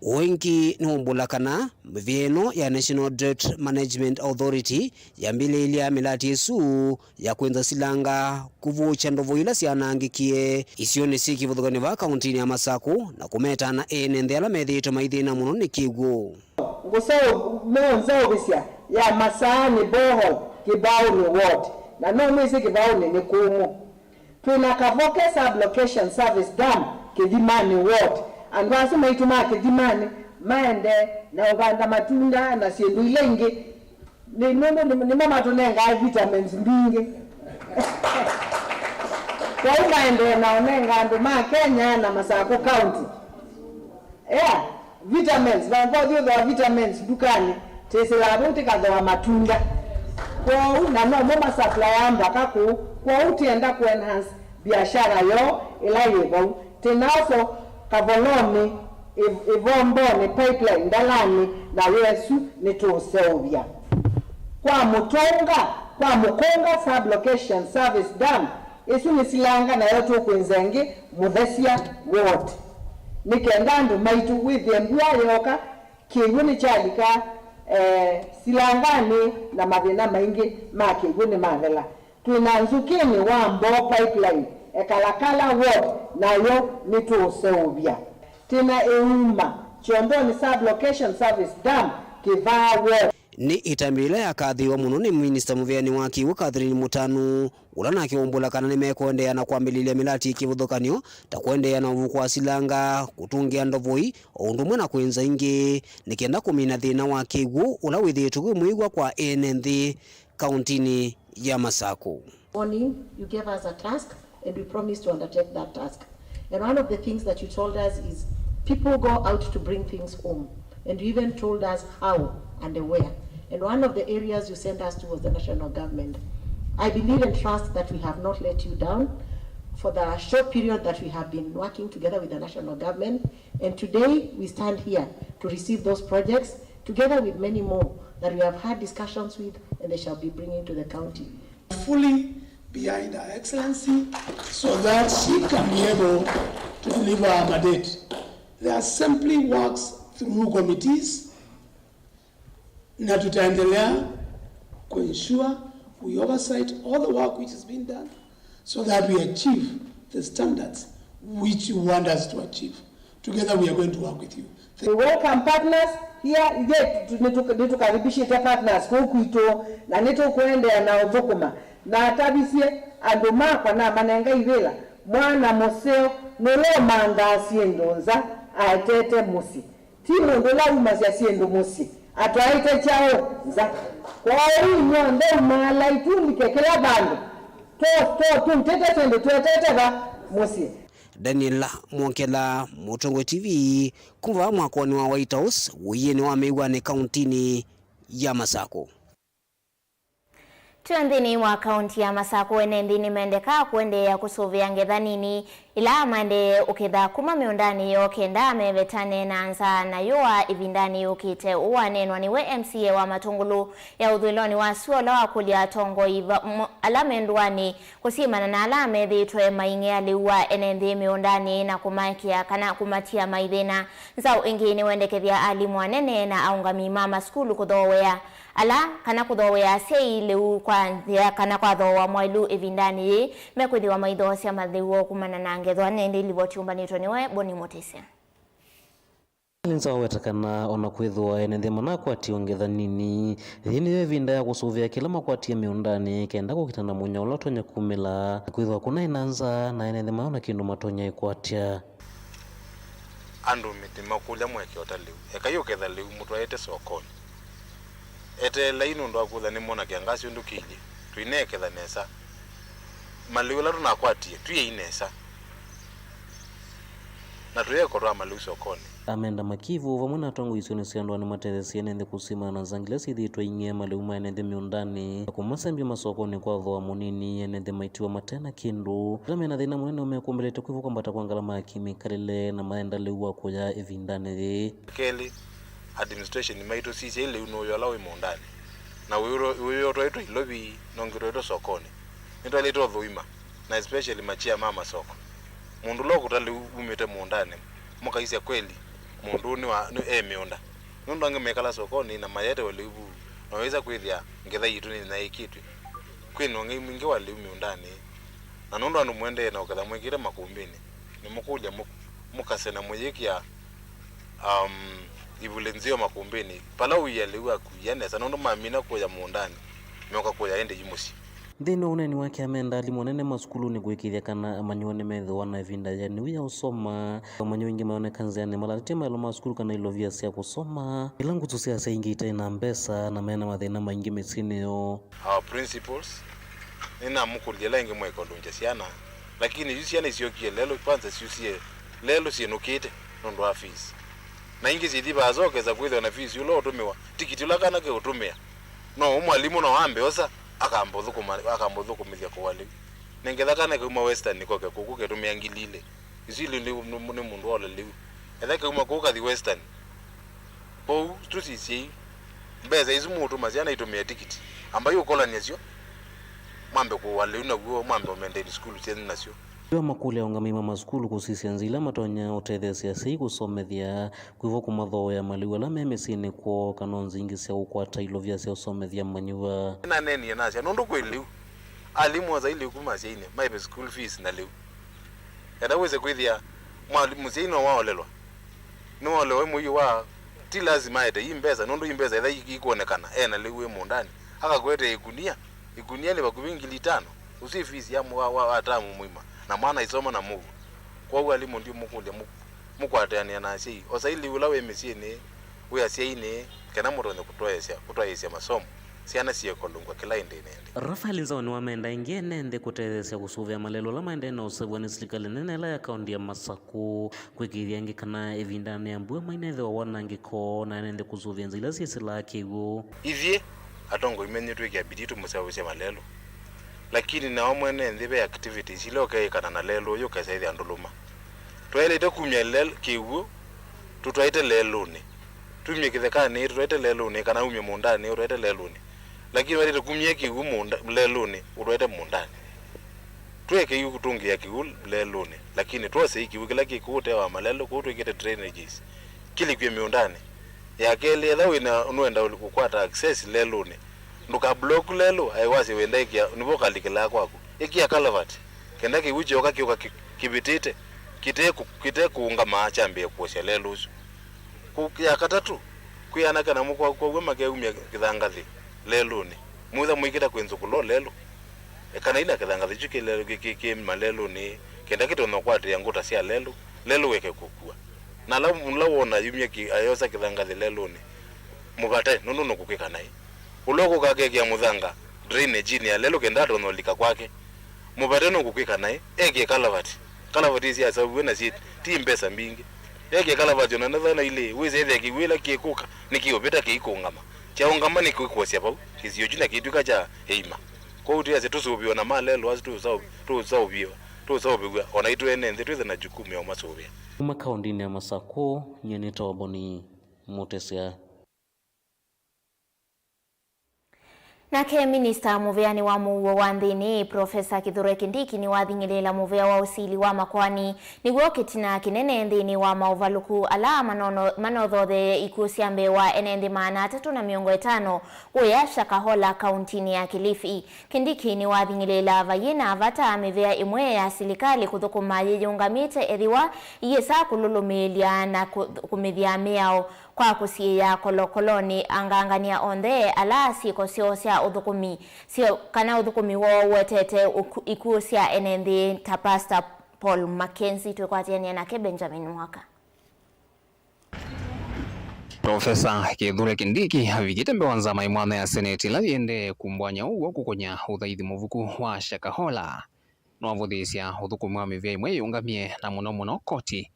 wengi numbulakana mvieno ya National Drought Management Authority yambile ilia milati yesu ya kwenza silanga kuvucha ndovo ila sianangikie isione siki vuthukani va kaunti ya Masako na kumeta na NND ala methito maithina muno ni kigu ngusao meonza obisia ya Masani boho kibao ni ward na no mwezi kibao ni kumu tuna kavoke sublocation service dam kidimani ward andwasi maituma kidimani maende na uganda matunda na siendu ilenge ni mama tunenga vitamins mbingi kwa maende na onenga ndo ma Kenya na Masako county vitamins vango vitamins dukani tesela bote kadha matunda kwa na no mama supply amba kaku kwa utienda ku enhance biashara yo ila yebo tenaso kavoloni ivombone pipeline dalani na wesu nituseovia kwa mukonga sublocation service dam isu nisilanga na yoto kwenzenge muthesia ward nikendandu maitu withembua yoka kiguni chalika silangani na mathina maingi ma kiguni mathela twinanzukini wa mbo pipeline ekalakala ward nayo nituseovia tina euma chiondoni sublocation service dam kivaa ward ni itambile ya kathiwa muno ni minister muveani wa kiwu Catherine Mutanu ulana kiombula kana ni mekwendea na kwambililia milati kivuthukanio ta kwendea na uvukwa silanga kutungia ndovoi oundu mwana kwenza ingi nikienda kumina thina wa kiwu ula withitu mwigwa kwa NND kaunti ya Masako. Morning, you gave us a task and we promised to undertake that task. And one of the things that you told us is people go out to bring things home. And you even told us how and where. And one of the areas you sent us to was the national government. I believe and trust that we have not let you down for the short period that we have been working together with the national government. And today we stand here to receive those projects together with many more that we have had discussions with and they shall be bringing to the county. Fully behind Her Excellency so that she can be able to deliver her mandate. There are simply works through committees na tutaendelea to ensure we oversight all the work which has been done so that we achieve the standards which you want us to achieve. Together we are going to work with you. We welcome partners here. Nitukaribishe partners hukuito na nitukuendea na udhukuma na atabisie anduma kwa na manenga ivela mwana moseo nolo manda asiendonza aitete musi timu ndola umasi asiendo musi atwaite chao za kwa hiyo nyondo mala itulike kila bando to tumtete sendo tuetete ba musi. Daniel Mwongela, Mutongo TV, kuva mwakoni wa White House, uyeni wa meigwa ni kauntini ya Masako. Tuandhini wa kaunti ya Masako enendhini mendeka kuendea kusuvia ngethanini ila mande ukitha kuma miundani yo kenda mevetane na anza na yoa ivindani ukite uwanenwa niwe MCA wa Matungulu ya udhiloni wa suola wa kulia tongo alamendwani kusimana na alame dhitwe mainge aliwa enendhi miundani na kumakia kana kumatia maidhina zao ingini wendekethia alimu wanene na aungami mama skulu kuthowea ala kana kuthowea sei leu kwa nthia kana kwa thowa mwailu ivindani mekwithiwa maitho cia mathiwo kumana na ngethwa nende livotiumbanitwo niwe Boni Motisia Linza wetakana ona kwithwa ene thema kwati ongethanini thini we vinda ya kusuvia kila makwati miundani kenda kukitana munya ulotonya kumila kwithwa kuna inanza na ene thema ona kindu matonya ikwatia andu mitima kulya mweke otaliu ekayo ketha liu mutu aete sokoni ete laino ndo akutha ni mona kiangasi ndukili tuineketha nesa maliu la tunakwatie tuye inesa na tuyekorwa maliu sokoni amenda makivu vamwe na tongo isoni siandwa ni matethesi nende kusima na zangila sithitwa inge maliuma nende miundani kumasembi masokoni kwa dhoa munini nende maitiwa matena kindu ramena thina munene umekumbelete kwivu kwambata kwa ngalama ya kimikalile na maenda liuwa kuya evindani keli administration maito sisi ile unoyo lawe miundani na wewe to ilobi nongiro to sokoni nito ile to dhuima na especially machia mama soko mundu lo kutali umete miundani mukaisia kweli mundu ni wa miunda nundu angemekala sokoni na mayete walibu naweza kwithia ngetha yitu ni na ikitwe kwino ngi wali miundani na nundu anu mwende na ukatha mwikire makumbini ni mukuja mukasena muyikia ibulenzio makumbini pala uyaliwa kuyanesa nundu mamina kuya muundani myoka kuya ende jimusi thini uneni wake amenda alimonene maskulu ni gwikithia kana manyone metho na vinda ya ni ya usoma manyo ingi maonekanza ni malati malo maskulu kana ilovia sia kusoma ilangu tusia saingita na mbesa na mena mathina maingi mesini yo our principles nina mukulia ingi mweko ndunje siana lakini yusiana isiokie lelo kwanza siusie lelo sienukite ndo afisi na ingi zidi bazoke za kwithwa na fees ulo utumiwa tikiti lakana ke utumia no mwalimu no ambe osa akambothukumithia kuwali nengetha kana kuma western nikoke kukuke tumia ngilile isili ni mundu wala liu etha kuma kuka the western po tusisi mbeza izumutu maziana itumia tikiti ambayo ukolani sio mambe kuwali na guo mambe omende school tena nasio yo makule ongami mama skulu kusisi nzila matonya utethesia sei kusomethia kwivo kumatho ya maliwa la memesini kwa kanonzi ingi cia ukwata ilovia cia usomethia manyua na neni na cia nundu kwiliu alimu za ile kuma ciine maibe school fees na liu era weze kwithia mwalimu ciino waolelwa no olewe muyi wa ti lazima ete imbeza nundu imbeza etha ikuonekana na liu mundani akakwete ikunia ni bakubingili 5 usi fees ya wa atamu mwima na mwana isoma na Mauvoo kwa walimu ndio mukulia mukwatania na sei osaili ulawe mesini we asiine kana muronde kutoyesya masomo siana siye kolungwa kila inde Rafael Nzawani wamenda ingie nende kutethesia kusuvia malelo la maende na usebwa ni serikali nene la akaunti ya Masako kwikithia ngi kana evindani ambue mainethe wanangiko na nende kusuvia nzila sisila kiwo ivye atongo imenyetwe kia biditu musawuse malelo lakini na omwene ndhibe activities ile okaikana na lelo yo kasaidi anduluma twelete kumya lel kiwu tutwaite leluni tumye kithekani tutwaite leluni kana umye mundani utwaite leluni lakini walete kumye kiwu munda leluni utwaite mundani tweke yu kutungia kiwu leluni lakini twose kiwu kila kikute wa malelo kutwikite drainages kili kwa miundani yakele etha wina unuenda kukwata access leluni nduka block lelo aiwasi wenda ikia nivokalikila kwako ikia kalavati kenda kiwiche okakioka kibitite kite kuunga maachambie kuosha lelo kukia katatu kuyana kana mukwa kwa wema ke umya kithangathi lelo ni mutha mwikita kwenzukulo lelo kana ina kithangathi chike lelo kike malelo ni kenda kitono kwati yanguta sia lelo weke kukua na la wona yumya ki ayosa kithangathi lelo ni mugate nundu nokukika nai uloko kake kia muthanga drainage ni lelo kenda tono lika kwake mubateno kukwika naye eke kalavati isi asabu na si timbesa mbingi eke kalavati na nadhana ile weze ile kiwila kiekuka nikiopeta kiikongama cha ongama nikikuosia pau kizio jina kiduka cha heima kwa utia zetuzubiwa na malelo wazi tuzaubia onaitu enenze tuze na jukumu ya umasubia Makaundini ya Masako nyeneta waboni mutesea. Nake Minista muveani wa Mauvoo wa nthini Profesa Kithure Kindiki ni wathingilela muvea wa usili wa makwani niguo kitina kinene nthini wa mauvaluku ala manothothe ikusia mbewa enendi 350 kuya Shakahola kauntini ya Kilifi. Kindiki ni wathingilela vayina vata mivea imwe ya silikali kuthukuma yeyungamite ethiwa iyesa kululumilia na kumithia miao kwa kusiya kolokoloni angangania onthe ala siko sia uthukumi sio kana uthukumi wo wetete ikusia enendi ta Pastor Paul Mackenzie tukwatiania nake Benjamin Mwaka. Profesa Kithure Kindiki avikite mbewa nzama imwana ya seneti la yende kumbwanya uwo kukonya uthaithi muvuku wa Shakahola nwavuthisya uthukumi wa mivea imwe yungamie na muno koti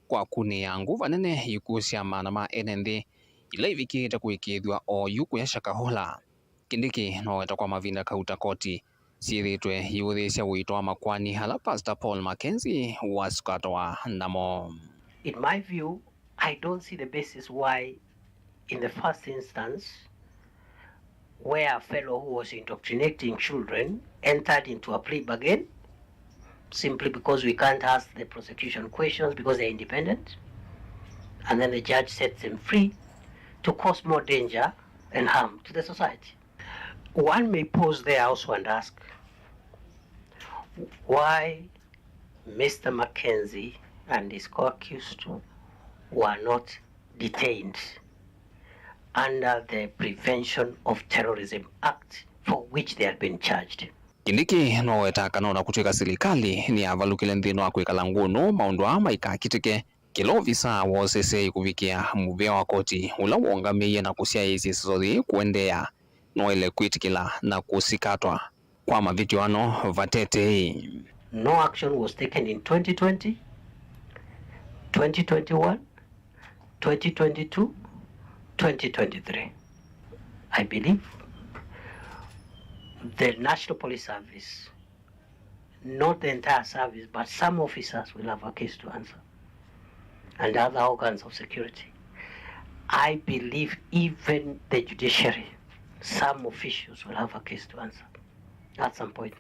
kwa kuni ya nguva nene ikusia maana ma enendi ila ivikite kuikithwa o yuku ya Shakahola. Kindiki noweta kwa mavinda kauta koti siithitwe iuthisya wito wa makwani hala Pastor Paul Mackenzie wasukatwa namo. In my view, I don't see the basis why in the first instance where a fellow who was indoctrinating children entered into a plea bargain simply because we can't ask the prosecution questions because they're independent, and then the judge sets them free to cause more danger and harm to the society. One may pause there also and ask why Mr. Mackenzie and his co-accused were not detained under the Prevention of Terrorism Act for which they had been charged. Kindiki noweta kanona kutuika silikali ni avalukile nthino wa kwikala ngunu maundu ama ikakitike kila visa wosese kuvikia muvea wa koti ula wongamie na kusia isi sothi kuendea noele kwitikila na kusikatwa kwa mavitioano vatete. No action was taken in 2020, 2021, 2022, 2023. I believe the National Police Service, not the entire service, but some officers will have a case to answer, and other organs of security. I believe even the judiciary, some officials will have a case to answer at some point,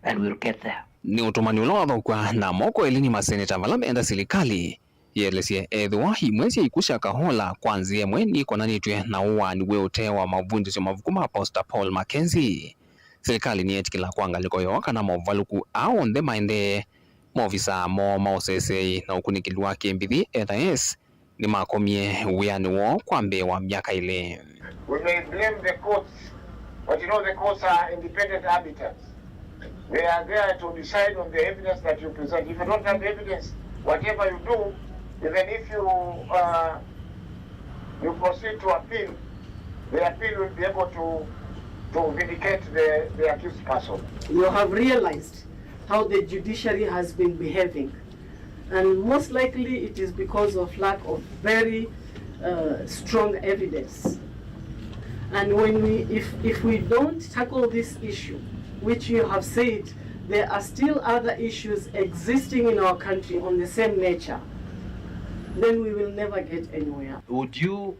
and we'll get there. Ni utumani ulothokwa na moko elini maseneta vala meenda silikali yelesie ethwa imwesi ikusha Shakahola kwanzie mweni konanitwe na uwani we utewa mavundisyo mavukuma Pastor Paul Mackenzie. Serikali ni etikila kuangaliko yoka na mauvaluku au onthe maende maofisa mo maosese na ukunikili wake mbithi ETS ni makomie wiani wo kwa mbewa miaka ile. We may blame the courts, but you know the courts are independent arbiters. They are there to decide on the evidence that you present. If you don't have evidence, whatever you do, even if you proceed to appeal, the appeal will be able to vindicate the accused person. You have realized how the judiciary has been behaving, and most likely it is because of lack of very strong evidence. And when if we don't tackle this issue, which you have said, there are still other issues existing in our country on the same nature, then we will never get anywhere. Would you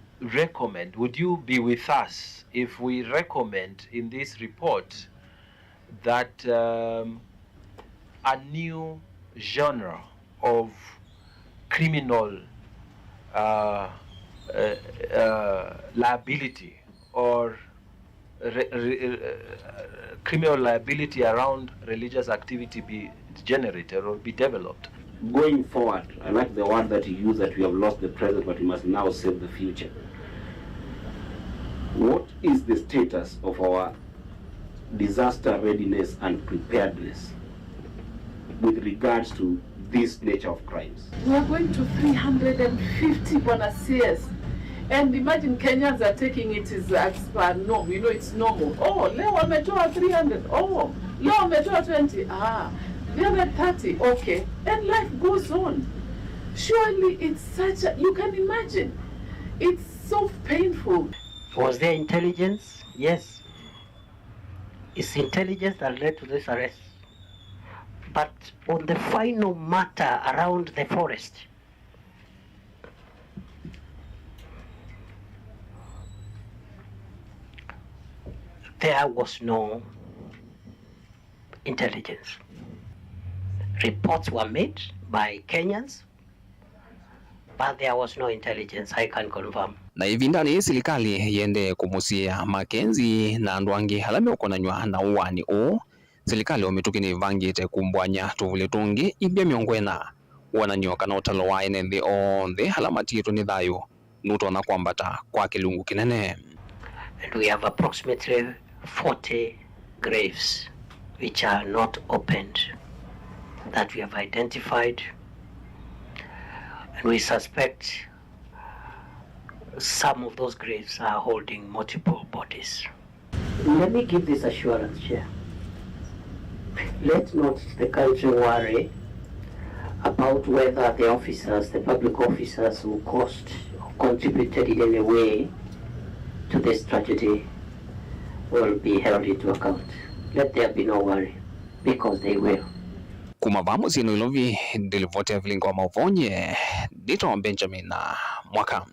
be with us if we recommend in this report that a new genre of criminal liability or criminal liability around religious activity be generated or be developed? Going forward, I like the word that you use, that we have lost the present but we must now save the future. What is the status of our disaster readiness and preparedness with regards to this nature of crimes? We are going to 350 CS. And imagine Kenyans are taking it as per norm. You know, it's normal. Oh, leo wametoa 300. Oh, leo wametoa 20. Ah, the other 30. Okay. And life goes on. Surely it's such a, you can imagine. It's so painful. Was there intelligence? Yes. It's intelligence that led to this arrest. But on the final matter around the forest, there was no intelligence. Reports were made by Kenyans, but there was no intelligence, I can confirm. Na ivindani serikali yende kumusia Makenzi na andu angi halame ukonanywa na uwani o serikali wametukini vangite kumbwanya tuvule tungi ibia miongwena wananyoka na utalo wa enende the halamatiru ni dhayo nutona kwambata kwa kilungu kinene. And we have approximately 40 graves which are not opened that we have identified, and we suspect some of those graves are holding multiple bodies. Let me give this assurance here. Let not the country worry about whether the officers, the public officers who caused or contributed in any way to this tragedy will be held into account. Let there be no worry, because they will. Kumavamu sino ilovi dilivote Vilingi wa Mauvoo dito Benjamin na Mwaka.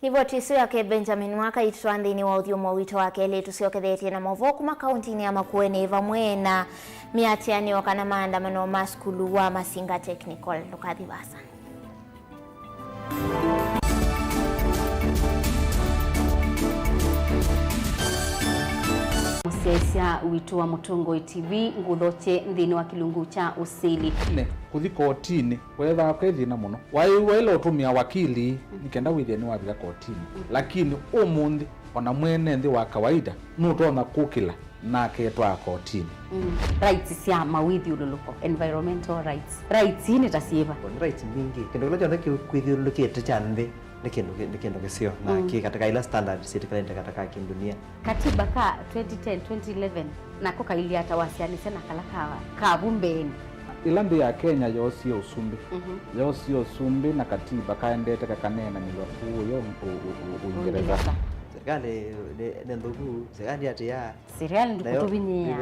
Hivyo tisu yake Benjamin Mwaka itutwandhini wa uthiomo wito wake ili tusiokethetie na Mauvoo kuma kauntini ya Makueni vamwena miatiani wakana maandamano maskulu wa Masinga Technical Lukathivasa. Musesia wito wa Mutongo TV nguthoche nthini wa kilungu cha usili ne kuthi kotini wetha kwethina muno waiwela utumia wakili nikenda witheni wa bila kotini lakini umundi ona mwene nthi wa kawaida nutona kukila na ketwa kotini rights cia mawithi ululuko environmental rights ni tasieva rights mingi kendo kila jonde kwithiulukite cha nthi ni kendo kisio na katika ila standard serikali katika dunia. Katiba ka 2010 2011 nako kaili atawasiani sana kala kabumbeni ilambi ya Kenya yosi usumbi yosi usumbi na katiba kaendete kakanena milafu yo Uingereza. Serikali ne ndugu serikali atia serikali ndikutubinia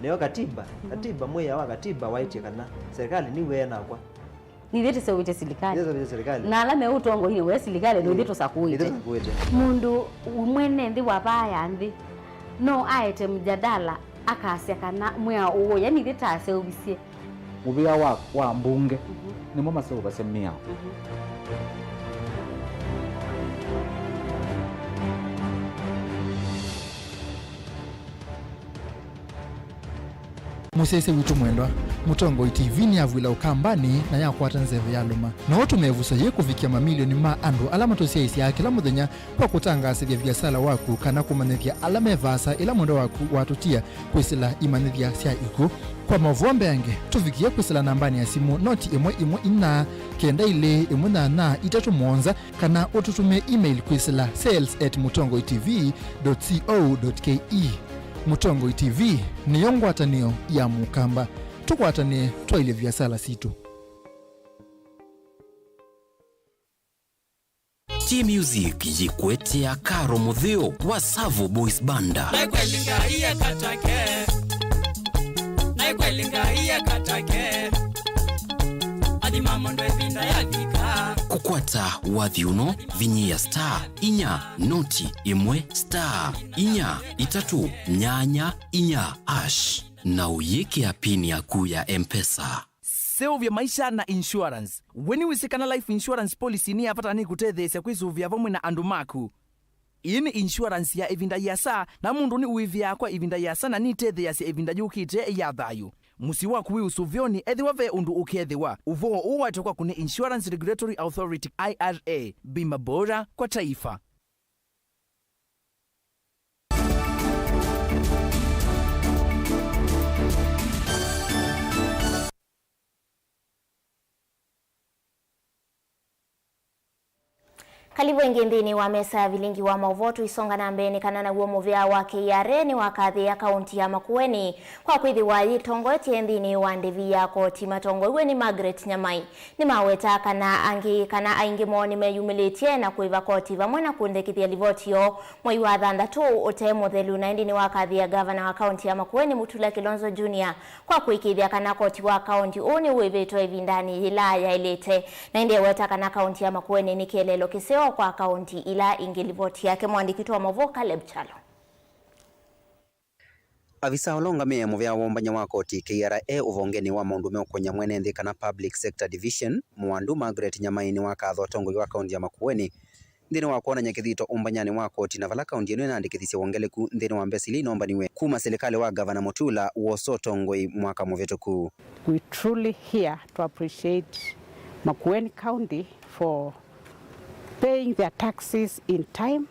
neo katiba moya wa katiba waiti kana serikali ni wena kwa ni dhete sewite serikali na alame utongo hini we serikali no dhete sakuite mundu umwene nthi wabaya nthi no aete mjadala akasya kana mwea uwo yani dhete aseubisie ubia wa mbunge ni mama seo basemia Musese witu mwendwa Mutongo TV ni avwila ukambani na yakwata nzeve ya luma na watu mevusa ye kufikia mamilioni ma andu alama tosia isi ya kila muthenya kwa kutangasa vya biasala waku kana kumanethia alama evasa ila mwendo waku watutia kwisila imanethia sia iku kwa Mauvoo yange tufikia kwisila nambani ya simu noti imwe ina kenda ile imwe na itatu mwonza kana ututume email kwisila sales@mutongotv.co.ke. Mutongo TV ni yongwatanio ya mukamba tukwatane twaile vyasala situ. Music yikwetia Karo Muthio wa Savo Boys Banda. Kukwata wathiuno vinyia star inya noti imwe star inya itatu nyanya inya ash na uyeke apini yaku ya M-Pesa. Sylvia maisha na insurance. Weni wisikana life insurance policy ni afatani kutethesia kwisuvia vamwe na andu maku. Ini insurance ya evinda yasa na mundu ni uivia kwa evinda yasa na ni tethesia evinda yukite ya thayu. Musi waku wi usuvioni ethiwa ve undu ukethiwa. Uvo uwatokwa kune Insurance Regulatory Authority IRA. Bima bora kwa taifa. Kalibu ingindini wa mesa ya Vilingi wa Mauvoo isonga na mbeni kanana guomo vya wa KRA ni wakathi ya kaunti ya Makueni kwa kwithiwa yitongo etiendhini wa ndivi ya koti matongo iwe ni Margaret Nyamai ni maweta kana aingi moni meyumilitie na kuiva koti vamwe na kundekithia livotio mwai wa thandatu utemo thelu na endini wakathi ya gavana wa kaunti ya Makueni Mutula Kilonzo Jr. kwa kuikithia kana koti wa kaunti uni uivitwa ivindani ila ya ilete na ndiye weta kana kaunti ya Makueni ni kielelo kiseo kwa kaunti ila ingilivoti yake mwandiki wa Mauvoo Caleb Chalo. Avisa olongamia muvya wombanya wa koti KRA uvongeni wa maundu meokonya mwene nthi kana Public Sector Division mwandu Margaret Nyamai ni wakatho tongo wa kaunti ya Makueni nthini wa kuonanya kithito umbanyani wa koti na vala kaunti ino inandikithisia wongeleku nthini wa mbesili inombaniwe kuma serikali wa gavana Mutula woso tongoi mwaka muvituku. We truly here to appreciate Makueni County for paying their taxes in time,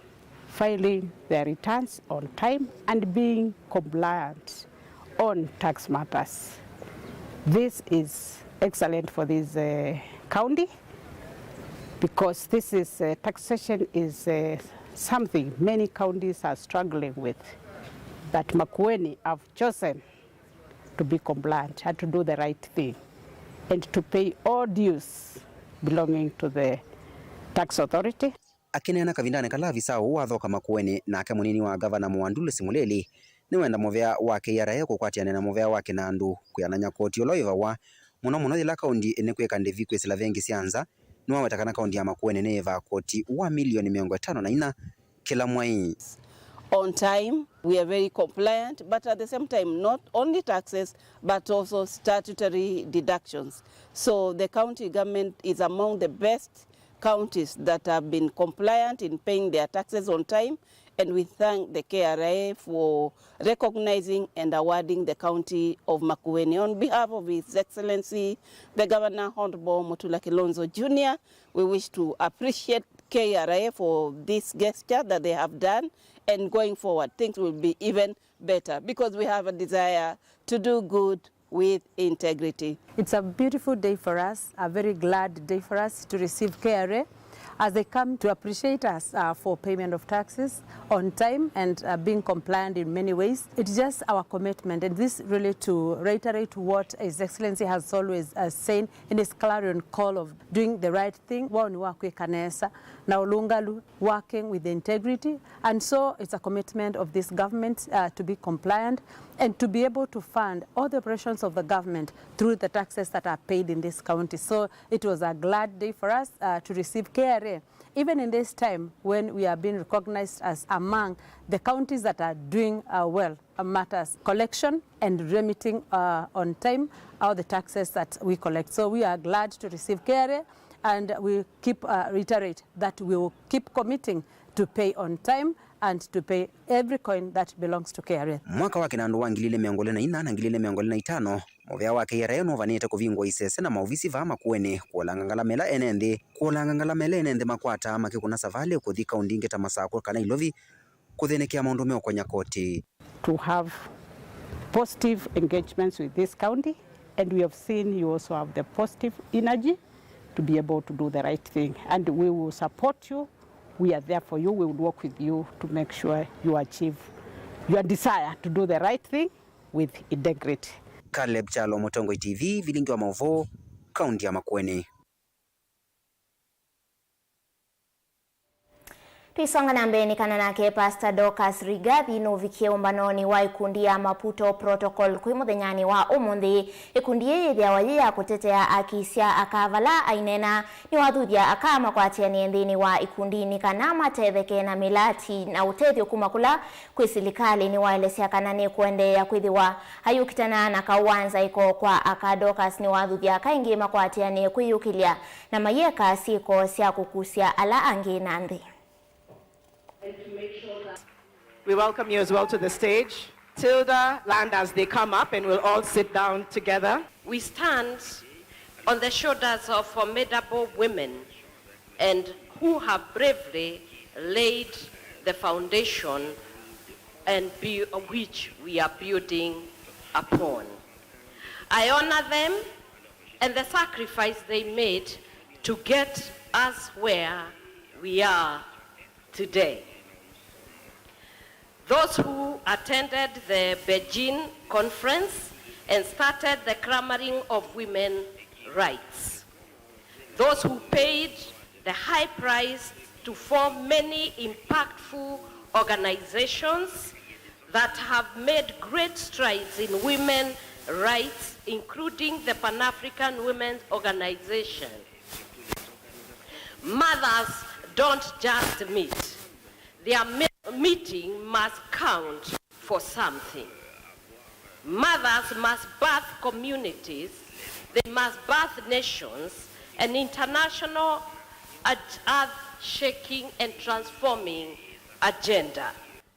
filing their returns on time, and being compliant on tax matters. This is excellent for this county because this is taxation is something many counties are struggling with. But Makueni have chosen to be compliant and to do the right thing and to pay all dues belonging to the tax authority. Akinena kavindane kala avisa wathoka Makueni na ake munini wa gavana Mwandule Simuleli ni wenda muvea wa KRA kukwatiana na muvea wake na andu kuyananya koti oloiva wa muno thila kaundi ene kweka ndivi kwesila vengi sianza ni wawetakana kaundi ya Makueni neva koti wa milioni 54 kila mwai. On time, we are very compliant, but at the same time, not only taxes, but also statutory deductions. So the county government is among the best counties that have been compliant in paying their taxes on time, and we thank the KRA for recognizing and awarding the county of Makueni. On behalf of His Excellency, the Governor Honorable Mutula Kilonzo Jr., we wish to appreciate KRA for this gesture that they have done, and going forward, things will be even better because we have a desire to do good with integrity. It's a beautiful day for us, a very glad day for us to receive KRA as they come to appreciate us for payment of taxes on time and being compliant in many ways. It's just our commitment, and this really to reiterate what His Excellency has always said in his clarion call of doing the right thing. Wao wakwe kanesa na ulungalu working with integrity, and so it's a commitment of this government to be compliant and to be able to fund all the operations of the government through the taxes that are paid in this county. So it was a glad day for us to receive KRA, even in this time when we are being recognized as among the counties that are doing well matters collection and remitting on time all the taxes that we collect. So we are glad to receive KRA, and we keep reiterate that we will keep committing to pay on time and to pay every coin that belongs to KRA. Mwaka wake na andu wa 2024 na 2025 muvea wa KRA novanite kuvingwa isese na maovisi va Makueni kuolangangalamela enende makwata makikuna savale kuthi kaundi ingita masako kana ilovi kuthenekea maundu meokonya koti. To have positive engagements with this county, and we have seen you also have the positive energy to be able to do the right thing, and we will support you. We are there for you. We will work with you to make sure you achieve your desire to do the right thing with integrity. Caleb Chalo, Mutongo TV, Vilingi wa Mauvoo, kaunti ya Makueni. Tuisonga na mbeni kana nake Pastor Dorcas Rigathi no vikie umbanoni wa ikundi ya Maputo Protocol kui muthenyani wa umuthi ikundi yithia wayia kutetea akisia akavala ainena ni wathuthia akama kwatiani nthini wa ikundi ni kana matetheke na milati na utethio kumakula kwi serikali ni waelesia kana ni kuendelea kwithiwa hayukitana na kawanza iko kwa Dorcas ni wathuthia kaingi makwatiani kwiyukilia na mayeka siko sia kukusia ala angi na nthi. We welcome you as well to the stage. Tilda, Land as they come up, and we'll all sit down together. We stand on the shoulders of formidable women and who have bravely laid the foundation and which we are building upon. I honor them and the sacrifice they made to get us where we are today. Those who attended the Beijing conference and started the clamoring of women's rights. Those who paid the high price to form many impactful organizations that have made great strides in women's rights, including the Pan-African Women's Organization. Mothers don't just meet. Their meeting must count for something. Mothers must birth communities, they must birth nations, an international earth-shaking and transforming agenda.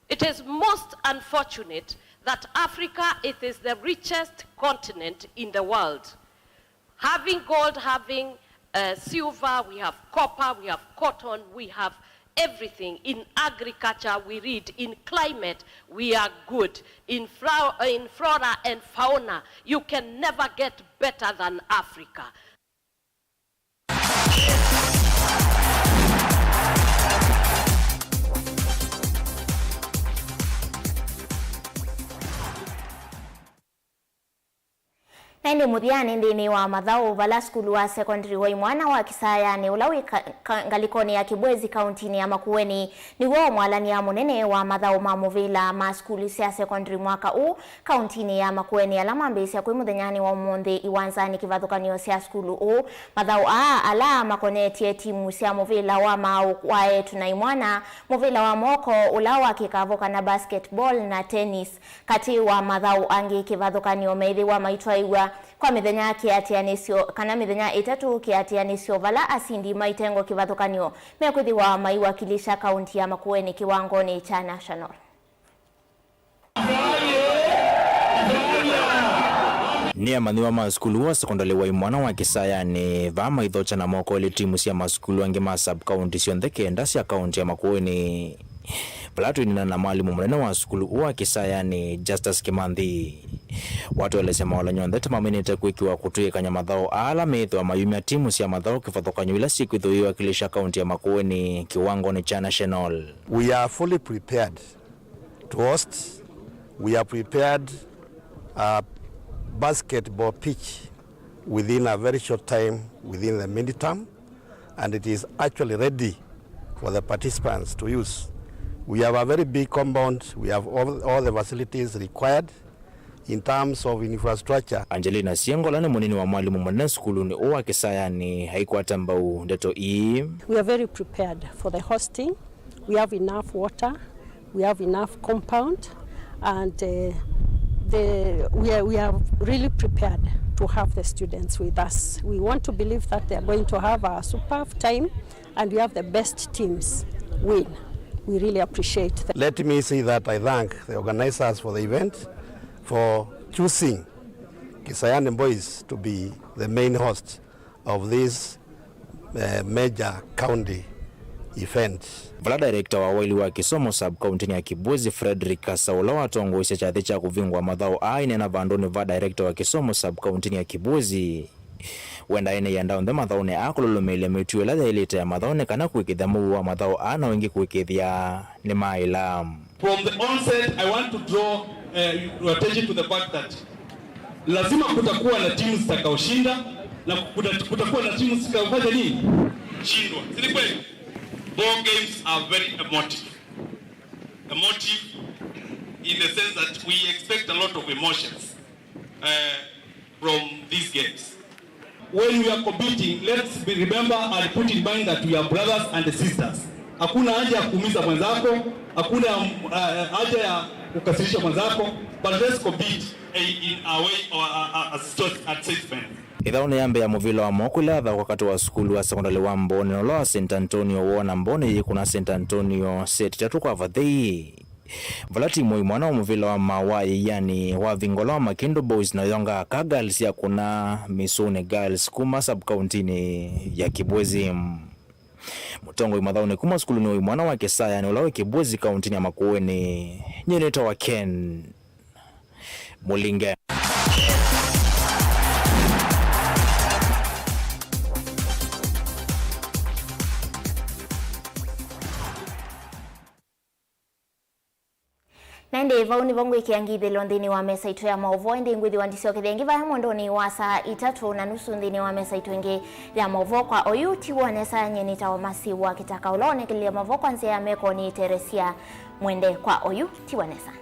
It is most unfortunate that Africa, it is the richest continent in the world. Having gold, having silver, we have copper, we have cotton, we have everything. In agriculture, we read. In climate, we are good. In flora and fauna, you can never get better than Africa. Nende muthiani ndini wa Mauvoo vala skulu wa secondary wa imwana wa kisayani ulawi ngalikoni ya Kibwezi kauntini ya Makueni niwo mwalani ya munene wa Mauvoo mamuvila ma skulu cia secondary mwaka u kauntini ya Makueni alama mbesi ya kwi muthenyani wa umuthi iwanzani kivathukanio cia skulu u Mauvoo ala makonetie timu cia muvila wa mau waetu na imwana muvila wa moko ulawa kikavuka na basketball na tennis kati wa Mauvoo angi kivathukanio meithi wa maitwa kwa mithenya kiatianisio kana mithenya itatu kiatianisio vala asindi maitengo kivathukanio mekuthi wa maiwakilisha kaunti ya Makueni kiwangoni cha national. Ni amani wa maskulu wa sekondari wa imwana wa kisayani vama ithocha na moko ili timu cia maskulu ange ma sub county cionthe kenda cia kaunti ya Makueni. Plato inina na mwalimu munene wa skulu wa kisayani Justus Kimanthi. Watu walisema wala nyondete maminite kuikiwa kutuikanya Mauvoo ala methwa mayumia timu cia Mauvoo kivathukanyo ila siku ithu iwakilisha kaunti ya Makueni kiwangoni cha national. We are fully prepared to host. We are prepared a basketball pitch within a very short time within the midterm, and it is actually ready for the participants to use. We have a very big compound. We have all the facilities required in terms of infrastructure. Angelina Siengola ni munini wa mwalimu mwana skulu ni owa kisayani haikwata mbau ndeto ii. We are very prepared for the hosting. We have enough water. We have enough compound, and we are really prepared to have the students with us. We want to believe that they are going to have a superb time, and we have the best teams win. We really appreciate that. Let me say that I thank the organizers for the event for choosing Kisayani boys to be the main host of this major county event. Vala director wa waili wa kisomo sub county ya Kibwezi Frederick Kasaula watongo isha chathi cha kuvingwa Mauvoo aine na vandoni va director wa kisomo sub county ya Kibwezi. Wenda ene yanda onde Mauvoo ne akululumile mitu ila ilite ya Mauvoo ne kana kuikithia Mauvoo wa Mauvoo ana wengi kuikithia ni maila. From the onset, I want to draw your attention to the fact that lazima kutakuwa na timu zitakaoshinda na kutakuwa na timu zitakaofanya nini? Shindwa. Si kweli? Ball games are very emotive. Emotive in the sense that we expect a lot of emotions from these games. When we are competing, let's remember and put in mind that we are brothers and sisters. Hakuna haja ya kuumiza mwenzako, hakuna haja ya kukasirisha mwenzako, but let's compete in a way or a safe manner. Idhaone yambe ya muvila wa mokula dha wakati wa skulu wa sekondari wa Mboni noloa St. Antonio wona Mboni kuna St. Antonio seti tatu kwa vadhei. Valati mwana wa muvila wa mawai yani wa vingolo wa Makindo Boys na yonga kagals ya kuna Misone Girls kuma sub-countini ya Kibwezi. Mutongo imadhaone kuma skulu ni mwana wa Kisaya ni ulawe Kibwezi kauntini ya Makueni. Nyeneta wa Ken Mulinge. Nende vauni vongo ikiangithi londhini wa mesa itu ya Mauvoo ndi ngwithi wandisio kithengi vahe mwondoni wa saa 3:30 ndhini wa mesa itu ingi ya Mauvoo kwa oyuti wanesa nyenita wa masi wa kitaka ulone kilia Mauvoo kwa nzia ya meko ni Teresia mwende kwa oyuti wanesa.